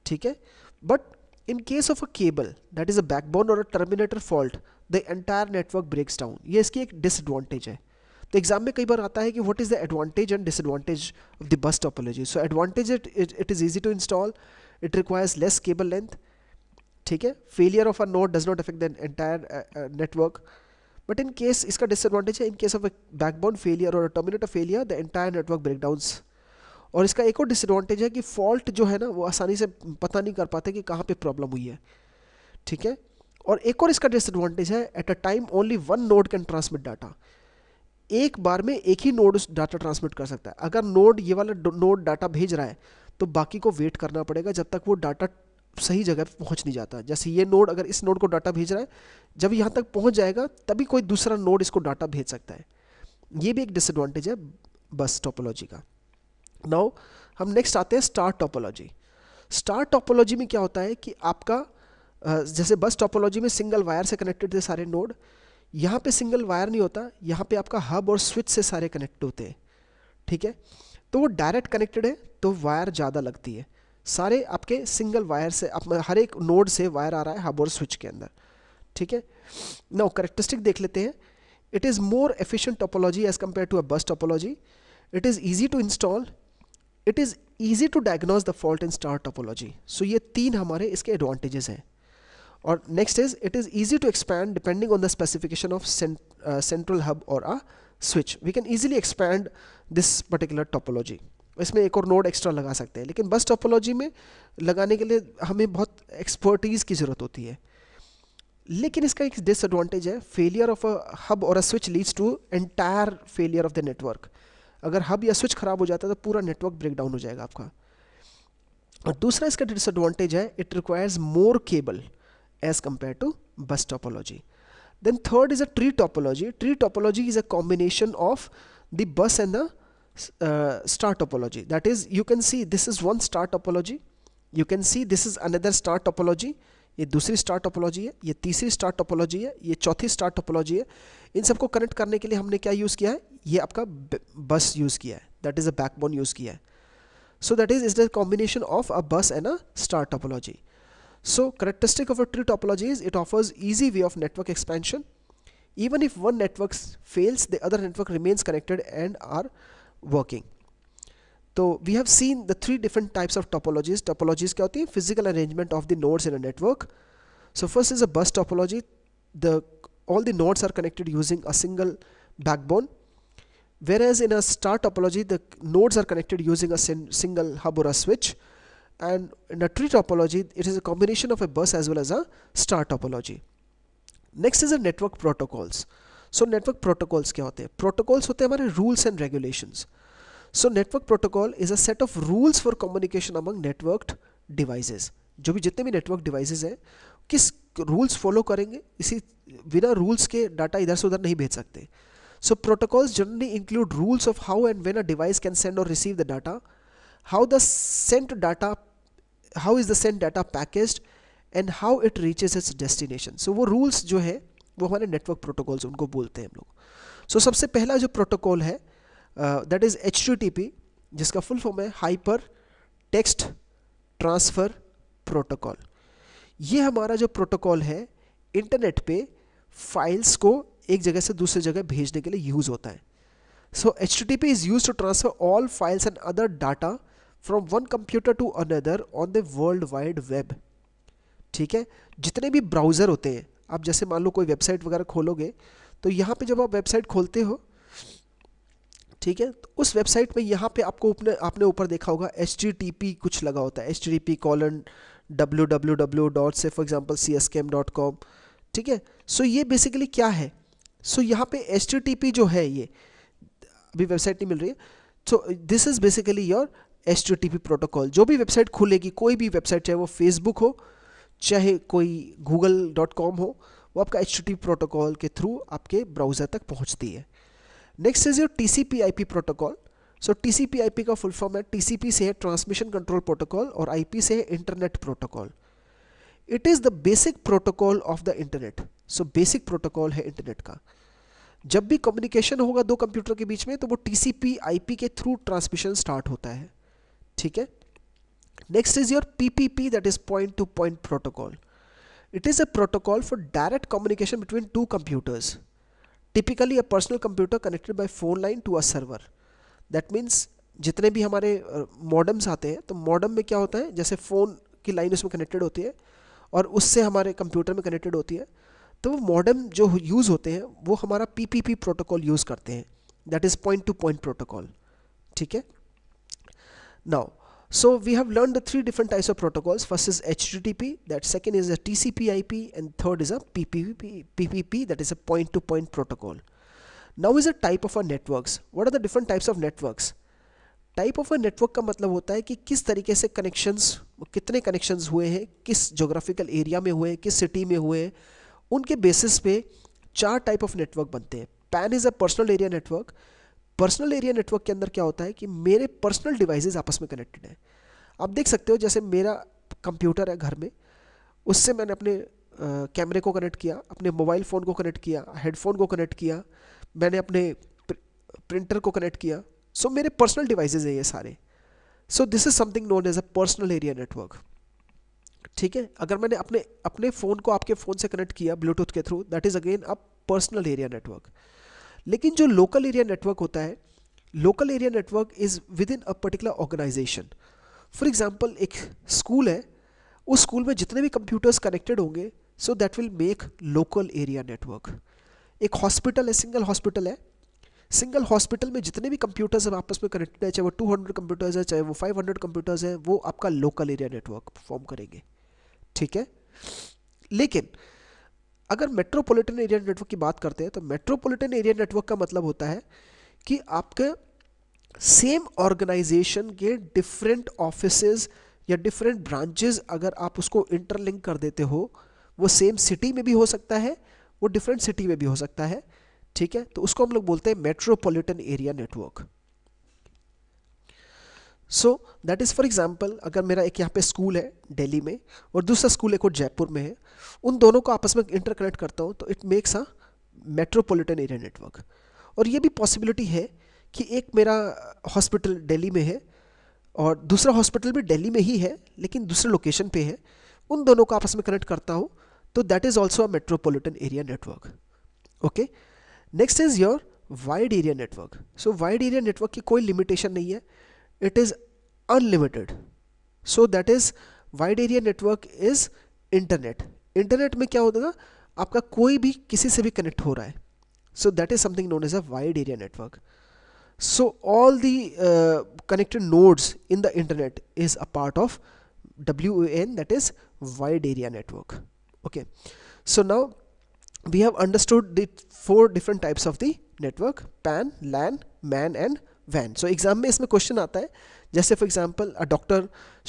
ठीक है. But in case of a cable that is a backbone or a terminator fault, the entire network breaks down. ये इसकी एक डिसएडवांटेज है. तो एग्जाम में कई बार आता है कि what is the advantage and disadvantage of the bus topology. So advantage it is easy to install, it requires less cable length. ठीक है, failure of a node does not affect the entire network. But in case, इसका disadvantage है, in case of backbone failure और terminator failure the entire network breakdowns. और इसका एक और disadvantage है कि फॉल्ट जो है ना वो आसानी से पता नहीं कर पाते कि कहाँ पे प्रॉब्लम हुई है. ठीक है, और एक और इसका डिसएडवांटेज है, at a time only one node can transmit data. एक बार में एक ही नोड उस डाटा ट्रांसमिट कर सकता है. अगर नोड, ये वाला नोड डाटा भेज रहा है तो बाकी को वेट करना पड़ेगा जब तक वो डाटा सही जगह पे पहुंच नहीं जाता. जैसे ये नोड अगर इस नोड को डाटा भेज रहा है, जब यहाँ तक पहुंच जाएगा तभी कोई दूसरा नोड इसको डाटा भेज सकता है. ये भी एक डिसएडवांटेज है बस टोपोलॉजी का. नाउ हम नेक्स्ट आते हैं स्टार टोपोलॉजी. स्टार टोपोलॉजी में क्या होता है कि आपका जैसे बस टोपोलॉजी में सिंगल वायर से कनेक्टेड थे सारे नोड, यहाँ पे सिंगल वायर नहीं होता, यहाँ पे आपका हब और स्विच से सारे कनेक्ट होते हैं. ठीक है, तो वो डायरेक्ट कनेक्टेड है तो वायर ज़्यादा लगती है. सारे आपके सिंगल वायर से, हर एक नोड से वायर आ रहा है हब और स्विच के अंदर. ठीक है, नाउ कैरेक्टरिस्टिक देख लेते हैं. It is more efficient topology as compare to a bus topology. It is easy to install. It is easy to diagnose the fault in star topology. So ये तीन हमारे इसके एडवांटेजेस हैं. और next is it is easy to expand depending on the specification of central hub और a switch. We can easily expand this particular topology. इसमें एक और नोड एक्स्ट्रा लगा सकते हैं, लेकिन बस टोपोलॉजी में लगाने के लिए हमें बहुत एक्सपर्टीज़ की ज़रूरत होती है. लेकिन इसका एक डिसएडवांटेज है, फेलियर ऑफ अ हब और a switch leads to entire failure of the network. अगर हब या स्विच खराब हो जाता है तो पूरा नेटवर्क ब्रेकडाउन हो जाएगा आपका. और दूसरा इसका डिसएडवांटेज है, it requires more cable as compared to bus topology. Then third is a tree topology. Tree topology is a combination of the bus and the star topology. That is, you can see this is one star topology. You can see this is another star topology. ये दूसरी star topology है, ये तीसरी star topology है, ये चौथी star topology है. इन सबको कनेक्ट करने के लिए हमने क्या यूज़ किया है, ये आपका बस यूज़ किया है, that is a backbone use किया है. So that is the combination of a bus and a star topology. So characteristic of a tree topology is it offers easy way of network expansion. Even if one network fails, the other network remains connected and are working. So we have seen the three different types of topologies. Topologies क्या होती है? Physical arrangement of the nodes in a network. So first is a bus topology. All the nodes are connected using a single backbone. Whereas in a star topology, the nodes are connected using a single hub or a switch. And in a tree topology, it is a combination of a bus as well as a star topology. Next is a network protocols. So network protocols क्या होते हैं? Protocols होते हैं हमारे rules and regulations. So network protocol is a set of rules for communication among networked devices. जो भी जितने भी network devices हैं, किस rules follow करेंगे, इसी बिना rules के data इधर से उधर नहीं भेज सकते. So protocols generally include rules of how and when a device can send or receive the data, how is the sent data packaged, and how it reaches its destination. So वो rules जो है वो हमारे network protocols उनको बोलते हैं हम लोग. So सबसे पहला जो protocol है that is HTTP, जिसका full form है हाइपर टेक्स्ट ट्रांसफ़र प्रोटोकॉल. ये हमारा जो प्रोटोकॉल है इंटरनेट पे फाइल्स को एक जगह से दूसरी जगह भेजने के लिए यूज़ होता है. So HTTP is used to transfer all files and other data from one computer to another on the world wide web. ठीक है, जितने भी ब्राउज़र होते हैं, आप जैसे मान लो कोई वेबसाइट वगैरह खोलोगे तो यहाँ पे जब आप वेबसाइट खोलते हो, ठीक है, तो उस वेबसाइट में यहाँ पे आपने ऊपर देखा होगा HTTP कुछ लगा होता है, http://www. से फॉर एग्जाम्पल cscam.com. ठीक है, सो ये बेसिकली क्या है, सो यहाँ पे HTTP जो है, ये अभी वेबसाइट नहीं मिल रही है, so this is basically your HTTP protocol. जो भी वेबसाइट खुलेगी, कोई भी वेबसाइट, चाहे वो फेसबुक हो, चाहे कोई google.com हो, वो आपका HTTP प्रोटोकॉल के थ्रू आपके ब्राउज़र तक पहुंचती है. Next is your TCP/IP protocol. So TCP/IP का फुल फॉर्म है, TCP से है ट्रांसमिशन कंट्रोल प्रोटोकॉल और IP से है internet protocol. It is the basic protocol of the internet. So basic protocol है इंटरनेट का. जब भी कम्युनिकेशन होगा दो कंप्यूटर के बीच में तो वो TCP/IP के थ्रू ट्रांसमिशन स्टार्ट होता है. ठीक है, next is your PPP, that is point to point protocol. It is a protocol for direct communication between two computers. Typically a personal computer connected by phone line to a server. That means जितने भी हमारे modems आते हैं, तो modem में क्या होता है, जैसे फ़ोन की लाइन उसमें कनेक्टेड होती है और उससे हमारे कंप्यूटर में कनेक्टेड होती है, तो वो मॉडम जो यूज़ होते हैं वो हमारा पीपीपी प्रोटोकॉल यूज़ करते हैं, that is point to point protocol. ठीक है, now so we have learned the three different types of protocols. First is HTTP, that second is a TCP/IP, and third is a PPP, that is a point to point protocol. Now is a type of a networks. What are the different types of networks? Type of a network का मतलब होता है कि किस तरीके से connections, कितने connections हुए हैं, किस जोग्राफिकल एरिया में हुए हैं, किस सिटी में हुए हैं, उनके बेसिस पे चार टाइप ऑफ नेटवर्क बनते हैं। Pan is a personal area network. Personal area network के अंदर क्या होता है कि मेरे पर्सनल डिवाइसेस आपस में कनेक्टेड हैं। आप देख सकते हो जैसे मेरा कंप्यूटर है घर में, उससे मैंने अपने कैमरे को कनेक्ट किया, अपने मोबाइल फ़ोन को कनेक्ट किया, हेडफोन को कनेक्ट किया, मैंने अपने प्रिंटर को कनेक्ट किया। सो मेरे पर्सनल डिवाइसेस हैं ये सारे। So this is something known as a personal area network. ठीक है, अगर मैंने अपने अपने फ़ोन को आपके फ़ोन से कनेक्ट किया ब्लूटूथ के थ्रू, that is again a personal area network. लेकिन जो लोकल एरिया नेटवर्क होता है, local area network is within a particular organisation. For example एक स्कूल है, उस स्कूल में जितने भी कंप्यूटर्स कनेक्टेड होंगे, so that will make local area network. एक हॉस्पिटल है, सिंगल हॉस्पिटल है, सिंगल हॉस्पिटल में जितने भी कंप्यूटर्स आपस में कनेक्टेड है, चाहे वो 200 कंप्यूटर्स है, चाहे वो 500 कंप्यूटर्स है, वो आपका लोकल एरिया नेटवर्क फॉर्म करेंगे। ठीक है, लेकिन अगर मेट्रोपॉलिटन एरिया नेटवर्क की बात करते हैं, तो मेट्रोपॉलिटन एरिया नेटवर्क का मतलब होता है कि आपके सेम ऑर्गेनाइजेशन के डिफरेंट ऑफिसेज या डिफरेंट ब्रांचेस अगर आप उसको इंटरलिंक कर देते हो, वो सेम सिटी में भी हो सकता है, वो डिफरेंट सिटी में भी हो सकता है। ठीक है, तो उसको हम लोग बोलते हैं metropolitan area network. So that is for example, अगर मेरा एक यहाँ पे स्कूल है दिल्ली में और दूसरा स्कूल एक और जयपुर में है, उन दोनों को आपस में इंटरकनेक्ट करता हूँ, तो it makes a metropolitan area network. और ये भी पॉसिबिलिटी है कि एक मेरा हॉस्पिटल दिल्ली में है और दूसरा हॉस्पिटल भी दिल्ली में ही है लेकिन दूसरे लोकेशन पे है, उन दोनों को आपस में कनेक्ट करता हूँ, तो that is also a metropolitan area network. Okay, next is your wide area network. So wide area network की कोई लिमिटेशन नहीं है, it is unlimited. So that is wide area network is internet. Internet में क्या होगा, आपका कोई भी किसी से भी कनेक्ट हो रहा है, so that is something known as a wide area network. So all the connected nodes in the internet is a part of WAN, that is wide area network. Okay, so now we have understood the four different types of the network: PAN, LAN, MAN and WAN. So exam में इसमें question आता है, जैसे for example a doctor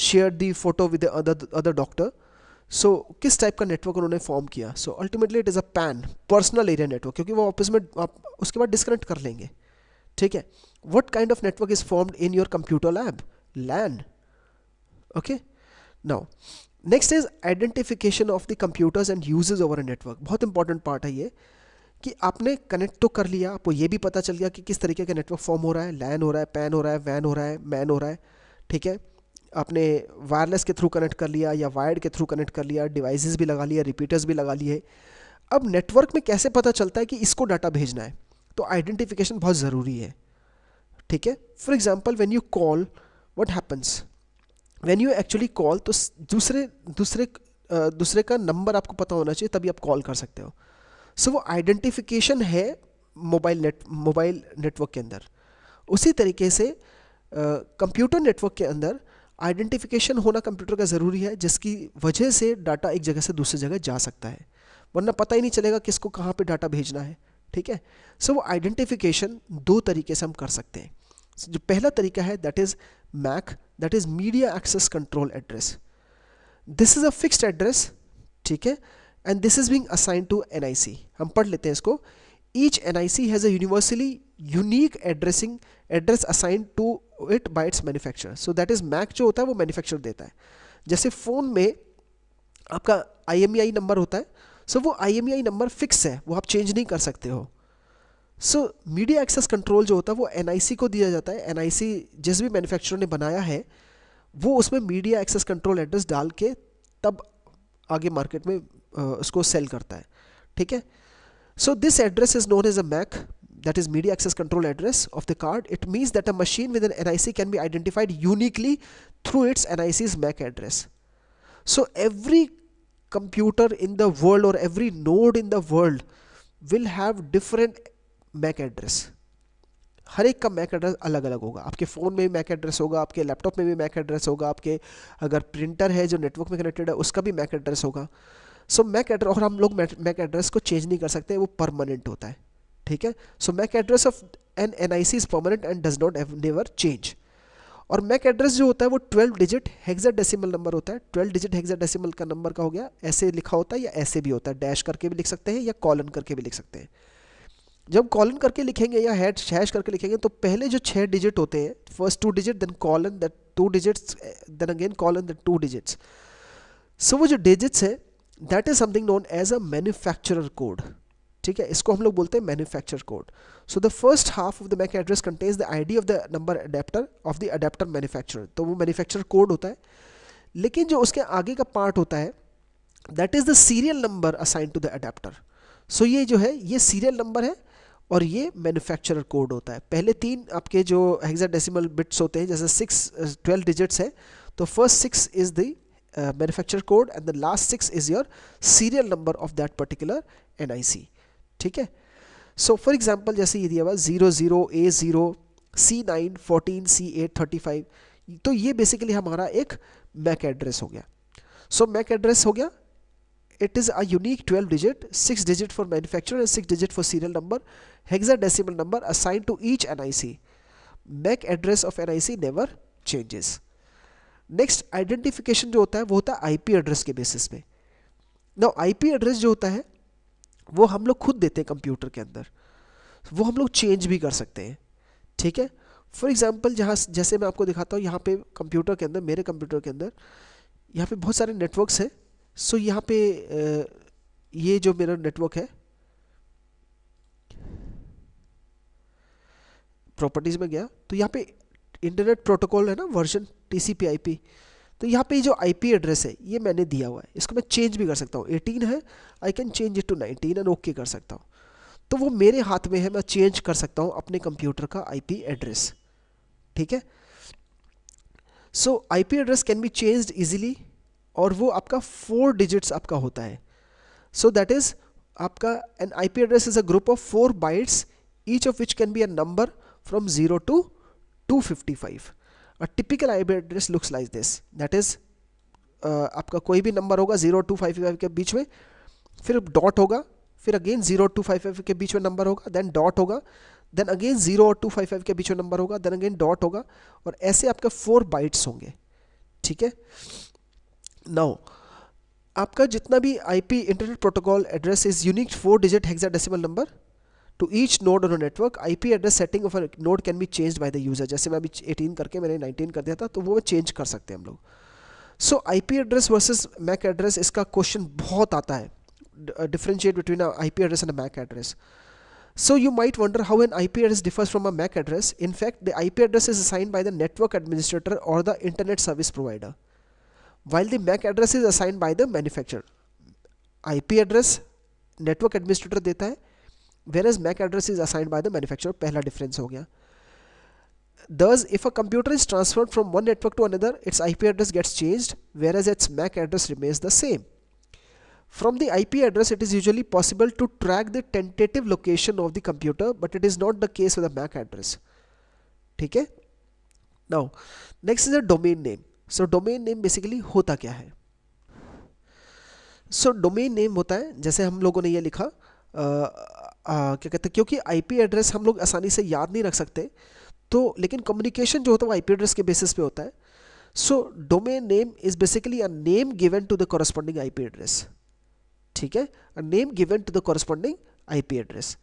shared the photo with the other doctor. So किस type का network उन्होंने form किया? So ultimately it is a PAN, personal area network, क्योंकि वो आपस में आप उसके बाद डिस्कनेक्ट कर लेंगे। ठीक है, what kind of network is formed in your computer lab? LAN. Okay, now next is identification of the computers and uses over a network. बहुत इंपॉर्टेंट पार्ट है ये, कि आपने कनेक्ट तो कर लिया, आपको ये भी पता चल गया कि किस तरीके का नेटवर्क फॉर्म हो रहा है, LAN हो रहा है, PAN हो रहा है, WAN हो रहा है, MAN हो रहा है। ठीक है, आपने वायरलेस के थ्रू कनेक्ट कर लिया या वायर्ड के थ्रू कनेक्ट कर लिया, डिवाइसेस भी लगा लिया, रिपीटर्स भी लगा लिए। अब नेटवर्क में कैसे पता चलता है कि इसको डाटा भेजना है, तो आइडेंटिफिकेशन बहुत ज़रूरी है। ठीक है, for example when you call, what happens when you actually call, तो दूसरे का नंबर आपको पता होना चाहिए, तभी आप कॉल कर सकते हो। सो वो आइडेंटिफिकेशन है मोबाइल नेटवर्क के अंदर। उसी तरीके से कंप्यूटर नेटवर्क के अंदर आइडेंटिफिकेशन होना कंप्यूटर का ज़रूरी है, जिसकी वजह से डाटा एक जगह से दूसरी जगह जा सकता है, वरना पता ही नहीं चलेगा किसको कहाँ पे डाटा भेजना है। ठीक है, सो वो आइडेंटिफिकेशन दो तरीके से हम कर सकते हैं। जो पहला तरीका है that is MAC, that is media access control address. This is a fixed address, ठीक है, and this is being assign to NIC। हम पढ़ लेते हैं इसको। Each NIC has a universally unique address assign to it by its manufacturer. So that is MAC जो होता है वो मैन्युफैक्चरर देता है। जैसे फ़ोन में आपका IMEI नंबर होता है, सो वो IMEI नंबर फिक्स है, वो आप चेंज नहीं कर सकते हो। सो मीडिया एक्सेस कंट्रोल जो होता है वो NIC को दिया जाता है। NIC जिस भी मैन्युफैक्चरर ने बनाया है वो उसमें मीडिया एक्सेस कंट्रोल एड्रेस डाल के तब आगे मार्केट में उसको सेल करता है। ठीक है, So this address is known as a MAC, that is media access control address of the card. It means that a machine with an NIC can be identified uniquely through its NIC's MAC address. So every computer in the world or every node in the world will have different MAC address. हर एक का Mac address अलग अलग होगा. आपके phone में भी Mac address होगा, आपके लैपटॉप में भी मैक एड्रेस होगा, आपके अगर प्रिंटर है जो नेटवर्क में कनेक्टेड है उसका भी मैक एड्रेस होगा. सो मैक एड्रेस, और हम लोग मैक एड्रेस को चेंज नहीं कर सकते, वो परमानेंट होता है. ठीक है. So mac address of an NIC is permanent and does not never change. और मैक एड्रेस जो होता है वो 12 डिजिट हेक्साडेसिमल नंबर होता है. 12 डिजिट हेक्साडेसिमल का नंबर का हो गया, ऐसे लिखा होता है या ऐसे भी होता है, डैश करके भी लिख सकते हैं या कॉलन करके भी लिख सकते हैं. जब कॉलन करके लिखेंगे या हैश करके लिखेंगे तो पहले जो 6 डिजिट होते हैं, first 2 digit, then colon, that 2 digits, then again colon, that 2 digits. So वो जो डिजिट्स है that is something known as a manufacturer code. ठीक है, इसको हम लोग बोलते हैं manufacture code. So the first half of the mac address contains the ID of the number adapter of the adapter manufacturer. तो वो मैन्युफैक्चर कोड होता है. लेकिन जो उसके आगे का पार्ट होता है that is the serial number assign to the adapter. So ये जो है ये सीरियल नंबर है और ये मैन्युफैक्चरर कोड होता है. पहले 3 आपके जो हेक्साडेसिमल बिट्स होते हैं, जैसे 12 डिजिट्स है, तो first 6 is the manufacturer code and the last 6 is your serial number of that particular NIC. ठीक है. सो फॉर एग्जाम्पल जैसे ये दिया हुआ 00 A0 C9 14 C8 35, तो ये बेसिकली हमारा एक मैक एड्रेस हो गया. सो मैक एड्रेस हो गया, it is a unique 12 digit, 6 digit for manufacturer and 6 digit for serial number, hexadecimal number assigned to each NIC. MAC address of NIC never changes. Next identification जो होता है वो होता है IP एड्रेस के basis पे. Now IP एड्रेस जो होता है वो हम लोग खुद देते हैं कंप्यूटर के अंदर, वो हम लोग चेंज भी कर सकते हैं. ठीक है. फॉर एग्जाम्पल जैसे मैं आपको दिखाता हूँ, यहाँ पे कंप्यूटर के अंदर, मेरे कंप्यूटर के अंदर यहाँ पे बहुत सारे नेटवर्क्स हैं. सो यहाँ पे ये जो मेरा नेटवर्क है, प्रॉपर्टीज में गया तो यहाँ पे इंटरनेट प्रोटोकॉल है ना, वर्जन TCP/IP. तो यहाँ पे जो IP एड्रेस है ये मैंने दिया हुआ है, इसको मैं चेंज भी कर सकता हूँ. 18 है, I can change it to 19 and okay कर सकता हूँ. तो वो मेरे हाथ में है, मैं चेंज कर सकता हूँ अपने कंप्यूटर का IP एड्रेस. ठीक है. So IP address can be changed easily, और वो आपका 4 डिजिट्स आपका होता है. सो दैट इज आपका an IP address is a group of 4 bytes, each of which can be a number from 0 to 255. A typical IP address looks like this. That is आपका कोई भी नंबर होगा 0 to 255 के बीच में, फिर dot होगा, फिर अगेन 0 to 255 के बीच में नंबर होगा, देन डॉट होगा, देन अगेन 0 और 255 के बीच में नंबर होगा, देन अगेन डॉट होगा, और ऐसे आपके 4 बाइट्स होंगे. ठीक है. नाउ आपका जितना भी IP internet protocol address is unique 4 digit hexadecimal number two each node on network. IP address setting of a node can be changed by the user. जैसे मैं अभी 18 करके मैंने 19 कर दिया था, तो वो चेंज कर सकते हैं हम लोग. So IP address versus MAC address, इसका क्वेश्चन बहुत आता है, differentiate between a IP address and a MAC address. So you might wonder how an IP address differs from a MAC address. In fact, the IP address is assigned by the network administrator or the internet service provider, while the MAC address is assigned by the manufacturer. IP address network administrator देता है, whereas MAC address is assigned by the manufacturer. पहला difference हो गया. Thus, if a computer is transferred from one network to another, its IP address gets changed, whereas its MAC address remains the same. From the IP address, it is usually possible to track the tentative location of the computer, but it is not the case with a MAC address. ठीक है. Now, next is a domain name. So, domain name basically होता क्या है? So, domain name होता है, जैसे हम लोगों ने ये लिखा, क्या कहते हैं, क्योंकि IP एड्रेस हम लोग आसानी से याद नहीं रख सकते, तो लेकिन कम्युनिकेशन जो होता है वो IP एड्रेस के बेसिस पे होता है. So domain name is basically a name given to the corresponding IP address. ठीक है. A name given to the corresponding IP address.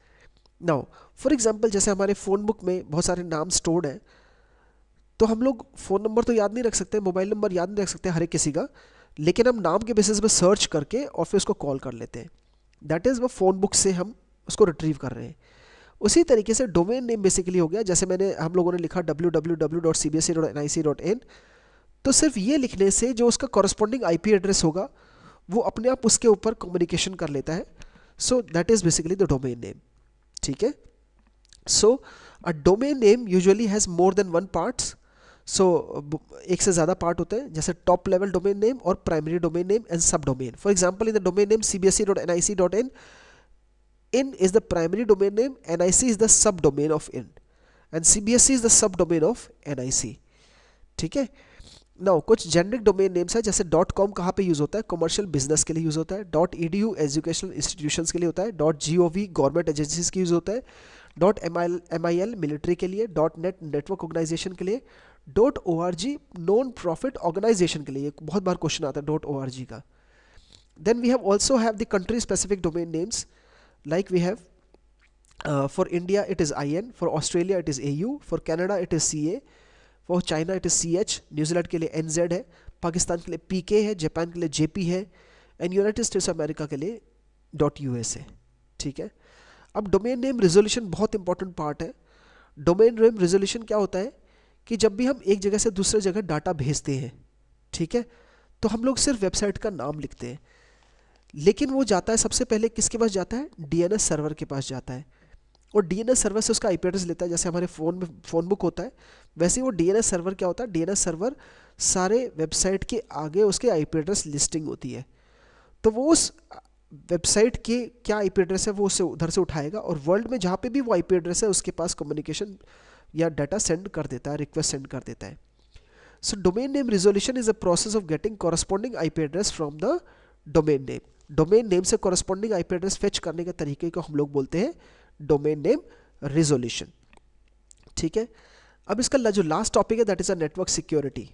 Now for example जैसे हमारे फ़ोन बुक में बहुत सारे नाम स्टोर्ड हैं, तो हम लोग फ़ोन नंबर तो याद नहीं रख सकते, मोबाइल नंबर याद नहीं रख सकते हर एक किसी का, लेकिन हम नाम के बेसिस पे सर्च करके और फिर उसको कॉल कर लेते हैं. दैट इज़ वो फ़ोन बुक से हम उसको रिट्रीव कर रहे हैं. उसी तरीके से डोमेन नेम बेसिकली हो गया, जैसे हम लोगों ने लिखा www.cbse.nic.in, तो सिर्फ ये लिखने से जो उसका कॉरस्पॉन्डिंग IP एड्रेस होगा वो अपने आप उसके ऊपर कम्युनिकेशन कर लेता है. So that is basically the domain name, ठीक है. So a domain name usually has more than one parts. So एक से ज़्यादा पार्ट होते हैं, जैसे टॉप लेवल डोमेन नेम और primary domain name and sub domain. For example in the domain name cbse.nic.in, in is the primary domain name, nic is the subdomain of in, and cbse is the subdomain of nic. ठीक है. Now कुछ generic domain names है, जैसे .com कहाँ पे use होता है, commercial business के लिए यूज़ होता है. .edu एजुकेशनल इंस्टीट्यूशंस के लिए होता है. .gov गवर्नमेंट एजेंसीज के यूज़ होता है. .mil मिलिट्री के लिए. .net नेटवर्क ऑर्गेनाइजेशन के लिए. .org नॉन प्रॉफिट ऑर्गेनाइजेशन के लिए. बहुत बार क्वेश्चन आता है .org का. Then we have also have the country specific domain names, like we have for India it is IN, for Australia it is AU, for Canada it is CA, for China it is CH, New Zealand के लिए NZ है, पाकिस्तान के लिए PK है, Japan के लिए JP है, and United states America के लिए .US है. ठीक है. अब डोमेन नेम रिजोल्यूशन बहुत इंपॉर्टेंट पार्ट है. डोमेन नेम रिजोल्यूशन क्या होता है कि जब भी हम एक जगह से दूसरे जगह डाटा भेजते हैं, ठीक है, तो हम लोग सिर्फ वेबसाइट का नाम लिखते हैं, लेकिन वो जाता है सबसे पहले किसके पास जाता है, DNS सर्वर के पास जाता है, और DNS सर्वर से उसका IP एड्रेस लेता है. जैसे हमारे फ़ोन में फ़ोन बुक होता है, वैसे ही वो DNS सर्वर क्या होता है, DNS सर्वर सारे वेबसाइट के आगे उसके IP एड्रेस लिस्टिंग होती है. तो वो उस वेबसाइट के क्या IP एड्रेस है वो उससे उधर से उठाएगा, और वर्ल्ड में जहाँ पे भी वो IP एड्रेस है उसके पास कम्युनिकेशन या डाटा सेंड कर देता है, रिक्वेस्ट सेंड कर देता है. So domain name resolution is a process of getting corresponding IP address from the domain name. Domain name से कॉरस्पॉन्डिंग IP एड्रेस फेच करने के तरीके को हम लोग बोलते हैं डोमेन नेम रिजोल्यूशन. ठीक है. अब इसका जो लास्ट टॉपिक है that is a network security.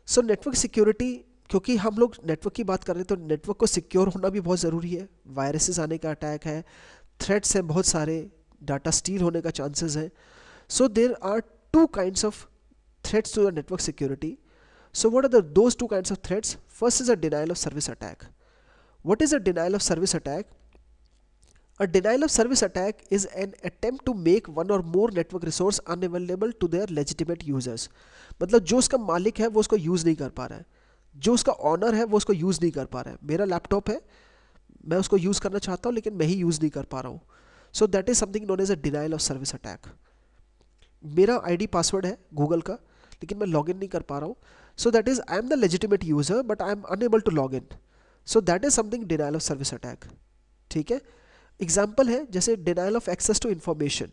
So network security, क्योंकि हम लोग नेटवर्क की बात कर रहे हैं तो नेटवर्क को सिक्योर होना भी बहुत ज़रूरी है. वायरसेस आने का अटैक है, थ्रेट्स हैं बहुत सारे, डाटा स्टील होने का चांसेस है. So there are two kinds of threats to the network security. So what are those two kinds of threats? First is a denial of service attack. What is a denial of service attack? A denial of service attack is an attempt to make one or more network resource unavailable to their legitimate users. मतलब जो उसका मालिक है वो उसको use नहीं कर पा रहा है, जो उसका ऑनर है वो उसको यूज़ नहीं कर पा रहा है. मेरा लैपटॉप है, मैं उसको यूज़ करना चाहता हूँ लेकिन मैं ही यूज़ नहीं कर पा रहा हूँ. So that is something known as a denial of service attack. मेरा ID पासवर्ड है गूगल का, लेकिन मैं लॉगिन नहीं कर पा रहा हूँ. So that is I am the legitimate user but I am unable to log in. So that is something denial of service attack. ठीक है. एग्जाम्पल है जैसे denial of access to information,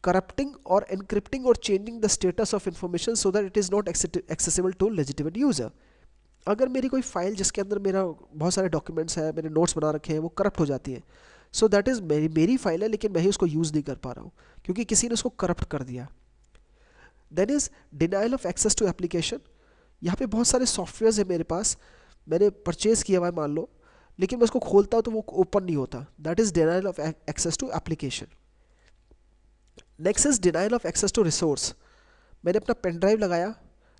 corrupting और एनक्रिप्टिंग और changing the status of information so that it is not accessible to legitimate user. अगर मेरी कोई file जिसके अंदर मेरा बहुत सारे डॉक्यूमेंट्स है, मैंने नोट्स बना रखे हैं, वो करप्ट हो जाती है, सो दैट इज मेरी फाइल है लेकिन मैं ही उसको यूज़ नहीं कर पा रहा हूँ क्योंकि किसी ने उसको करप्ट कर दिया. Then is denial of access to application. यहाँ पे बहुत सारे सॉफ्टवेयर्स है मेरे पास, मैंने परचेज किया हुआ है मान लो, लेकिन मैं उसको खोलता हूँ तो वो ओपन नहीं होता. That is denial of access to application. Next is denial of access to resource. मैंने अपना पेन ड्राइव लगाया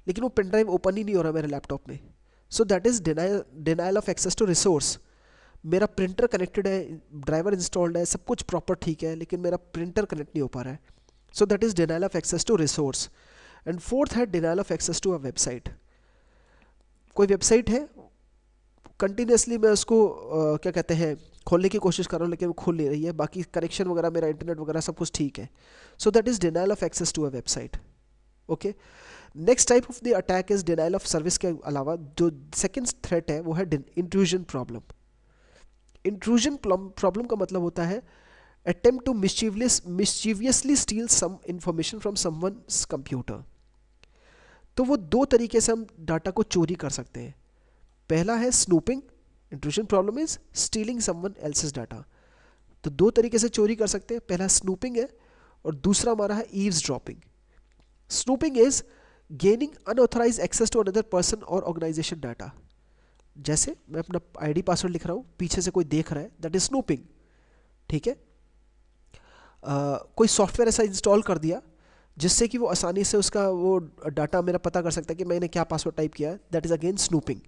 लेकिन वो पेन ड्राइव ओपन ही नहीं हो रहा मेरे लैपटॉप में. So that is denial of access to resource. मेरा प्रिंटर कनेक्टेड है, ड्राइवर इंस्टॉल्ड है, सब कुछ प्रॉपर ठीक है, लेकिन मेरा प्रिंटर कनेक्ट नहीं हो पा रहा है. So that is denial of access to resource. And fourth है denial of access to a website. कोई वेबसाइट है, कंटिन्यूसली मैं उसको क्या कहते हैं खोलने की कोशिश कर रहा हूँ लेकिन वो खुल नहीं रही है, बाकी कनेक्शन वगैरह मेरा इंटरनेट वगैरह सब कुछ ठीक है. So that is denial of access to a website. Okay. Next type of the attack is denial of service के अलावा जो सेकेंड थ्रेट है वो है इंट्रूजन प्रॉब्लम. इंट्रूजन प्रॉब्लम का मतलब होता है attempt to mischievously steal some information from someone's computer. तो वो दो तरीके से हम डाटा को चोरी कर सकते हैं. पहला है snooping. Intrusion problem is stealing someone else's data. तो दो तरीके से चोरी कर सकते हैं. पहला स्नूपिंग है और दूसरा हमारा है eavesdropping. Snooping is gaining unauthorised access to another person और ऑर्गेनाइजेशन डाटा. जैसे मैं अपना ID पासवर्ड लिख रहा हूँ, पीछे से कोई देख रहा है, दैट इज स्नूपिंग. ठीक है. कोई सॉफ्टवेयर ऐसा इंस्टॉल कर दिया जिससे कि वो आसानी से उसका वो डाटा मेरा पता कर सकता है कि मैंने क्या पासवर्ड टाइप किया है, दैट इज़ अगेन स्नूपिंग.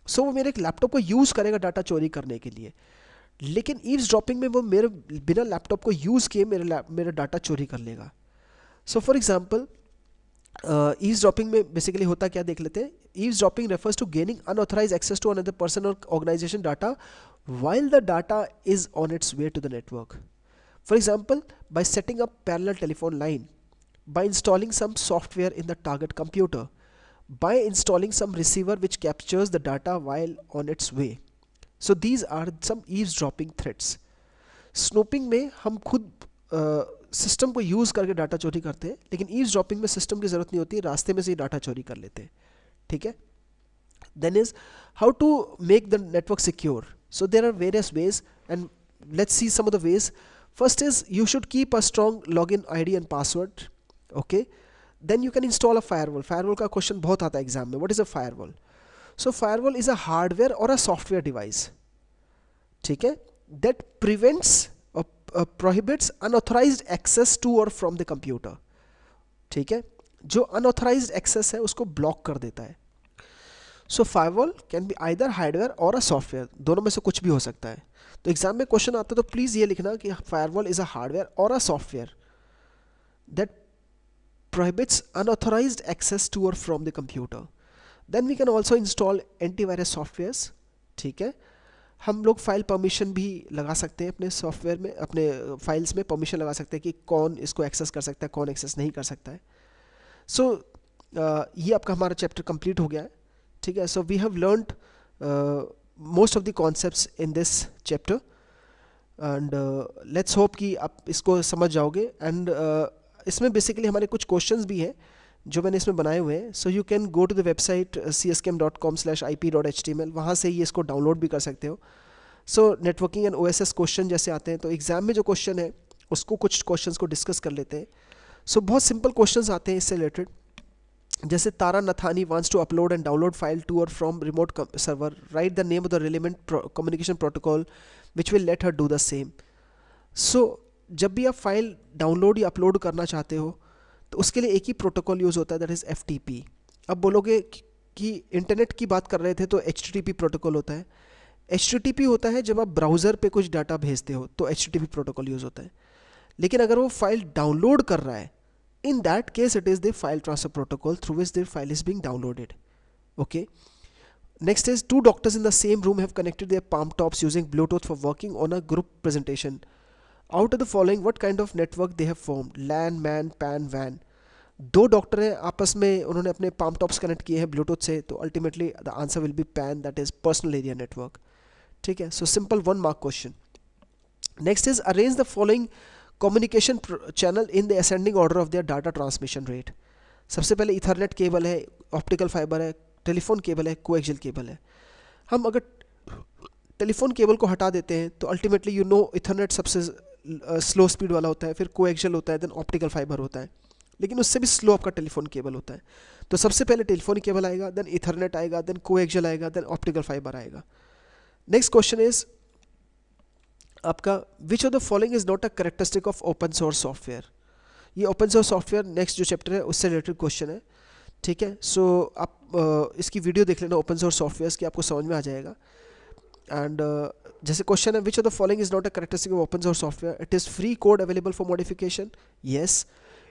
सो वो मेरे लैपटॉप को यूज़ करेगा डाटा चोरी करने के लिए, लेकिन ईव्सड्रॉपिंग में वो मेरे बिना लैपटॉप को यूज़ किए मेरा डाटा चोरी कर लेगा. सो फॉर एग्जाम्पल ईव्सड्रॉपिंग में बेसिकली होता क्या देख लेते हैं. Eavesdropping refers to gaining unauthorised access to another person और organisation data while the data is on its way to the network. For example, by setting up parallel telephone line, by installing some software in the target computer, by installing some receiver which captures the data while on its way. So these are some eavesdropping threats. Snooping में हम खुद system को use करके data चोरी करते हैं, लेकिन eavesdropping में सिस्टम की ज़रूरत नहीं होती, रास्ते में से ही डाटा चोरी कर लेते हैं. ठीक है. Then is how to make the network secure. So there are various ways, and let's see some of the ways. First is you should keep a strong login ID and password. Okay. Then you can install a firewall. Firewall का question बहुत आता है exam में. What is a firewall? So firewall is a hardware or a software device. ठीक है. That prevents or prohibits unauthorized access to or from the computer. ठीक है. जो unauthorized access है उसको ब्लॉक कर देता है. So firewall can be either hardware or a software. दोनों में से कुछ भी हो सकता है. तो एग्जाम में क्वेश्चन आता है तो प्लीज़ ये लिखना कि firewall is a hardware or a software that prohibits unauthorized access to or from the computer. Then we can also install antivirus softwares. ठीक है. हम लोग फाइल परमिशन भी लगा सकते हैं अपने सॉफ्टवेयर में, अपने फाइल्स में परमिशन लगा सकते हैं कि कौन इसको एक्सेस कर सकता है, कौन एक्सेस नहीं कर सकता है. सो ये आपका हमारा चैप्टर कंप्लीट हो गया है. ठीक है. So we have learned most of the concepts in this chapter and let's hope कि आप इसको समझ जाओगे. एंड इसमें बेसिकली हमारे कुछ क्वेश्चंस भी हैं जो मैंने इसमें बनाए हुए हैं. So you can go to the website cskm.com/ip.html. वहाँ से ये इसको डाउनलोड भी कर सकते हो. सो नेटवर्किंग एंड OSS क्वेश्चन जैसे आते हैं तो एग्जाम में जो क्वेश्चन है उसको कुछ क्वेश्चंस को डिस्कस कर लेते हैं. सो बहुत सिंपल क्वेश्चंस आते हैं इससे रिलेटेड, जैसे तारा Nathani wants to upload and download file to or from remote server. Write the name of the relevant communication protocol which will let her do the same. So जब भी आप फाइल डाउनलोड या upload करना चाहते हो तो उसके लिए एक ही प्रोटोकॉल यूज़ होता है, दैट इज़ FTP. अब बोलोगे कि इंटरनेट की बात कर रहे थे तो HTTP प्रोटोकॉल होता है. HTTP होता है जब आप ब्राउज़र पे कुछ डाटा भेजते हो तो HTTP प्रोटोकॉल यूज़ होता है. लेकिन अगर वो फाइल डाउनलोड कर रहा है, in that case it is the file transfer protocol through which the file is being downloaded. Okay. Next is two doctors in the same room have connected their palm tops using Bluetooth for working on a group presentation. Out of the following, what kind of network they have formed? LAN, MAN, PAN, WAN. दो doctor हैं, आपस में उन्होंने अपने palm tops connect किए हैं Bluetooth से, तो ultimately the answer will be PAN, that is personal area network. ठीक है. So simple 1 mark question. Next is arrange the following communication channel in the ascending order of their data transmission rate. सबसे पहले Ethernet cable है, optical fibre है, telephone cable है, coaxial cable है. हम अगर टेलीफोन केबल को हटा देते हैं तो अल्टीमेटली यू नो इथरनेट सबसे स्लो स्पीड वाला होता है, फिर कोएक्सियल होता है, देन ऑप्टिकल फाइबर होता है, लेकिन उससे भी स्लो आपका टेलीफोन केबल होता है. तो सबसे पहले टेलीफोन केबल आएगा, देन इथरनेट आएगा, देन कोएक्सियल आएगा, देन ऑप्टिकल फाइबर आएगा. नेक्स्ट क्वेश्चन इज आपका which of the following is not a characteristic of open source software. ये ओपन सोर्स सॉफ्टवेयर नेक्स्ट जो चैप्टर है उससे रिलेटेड क्वेश्चन है. ठीक है. सो आप इसकी वीडियो देख लेना ओपन सोर्स सॉफ्टवेयर की, आपको समझ में आ जाएगा. एंड जैसे क्वेश्चन है which of the following is not a characteristic of open source software. It is free code available for modification. Yes.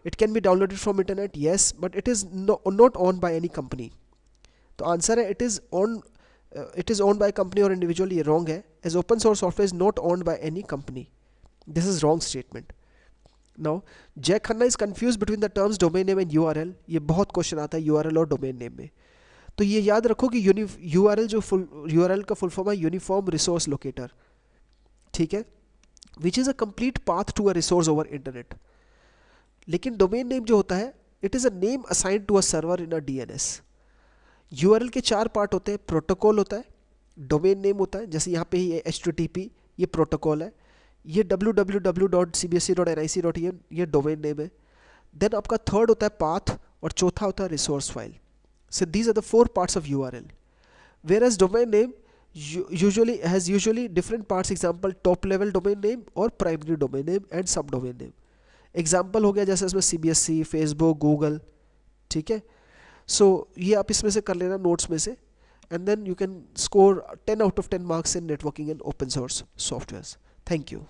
It can be downloaded from internet. Yes. But it is not owned by any company. तो answer है it is owned by a company or individual. ये wrong है, as open source software is not owned by any company. This is wrong statement. Now Jack Khanna is confused between the terms domain name and URL. ये बहुत question आता है URL और domain name में. तो ये याद रखो कि URL जो URL का फुल फॉर्म है यूनिफॉर्म रिसोर्स लोकेटर. ठीक है. Which is a complete path to a resource over internet. लेकिन डोमेन नेम जो होता है it is a name assigned to a server in a DNS. URL के 4 पार्ट होते हैं. प्रोटोकॉल होता है, डोमेन नेम होता है, जैसे यहाँ पे ही HTTP ये प्रोटोकॉल है, ये www.cbse.nic.in ये डोमेन नेम है. देन आपका थर्ड होता है पाथ और चौथा होता है resource file. So these are the 4 parts of URL. Whereas domain name usually different parts. Example top level domain name और primary domain name and subdomain name. Example हो गया जैसे इसमें CBSE, Facebook, Google. ठीक है. सो ये आप इसमें से कर लेना नोट्स में से, and then you can score 10 out of 10 marks in networking and open source softwares. Thank you.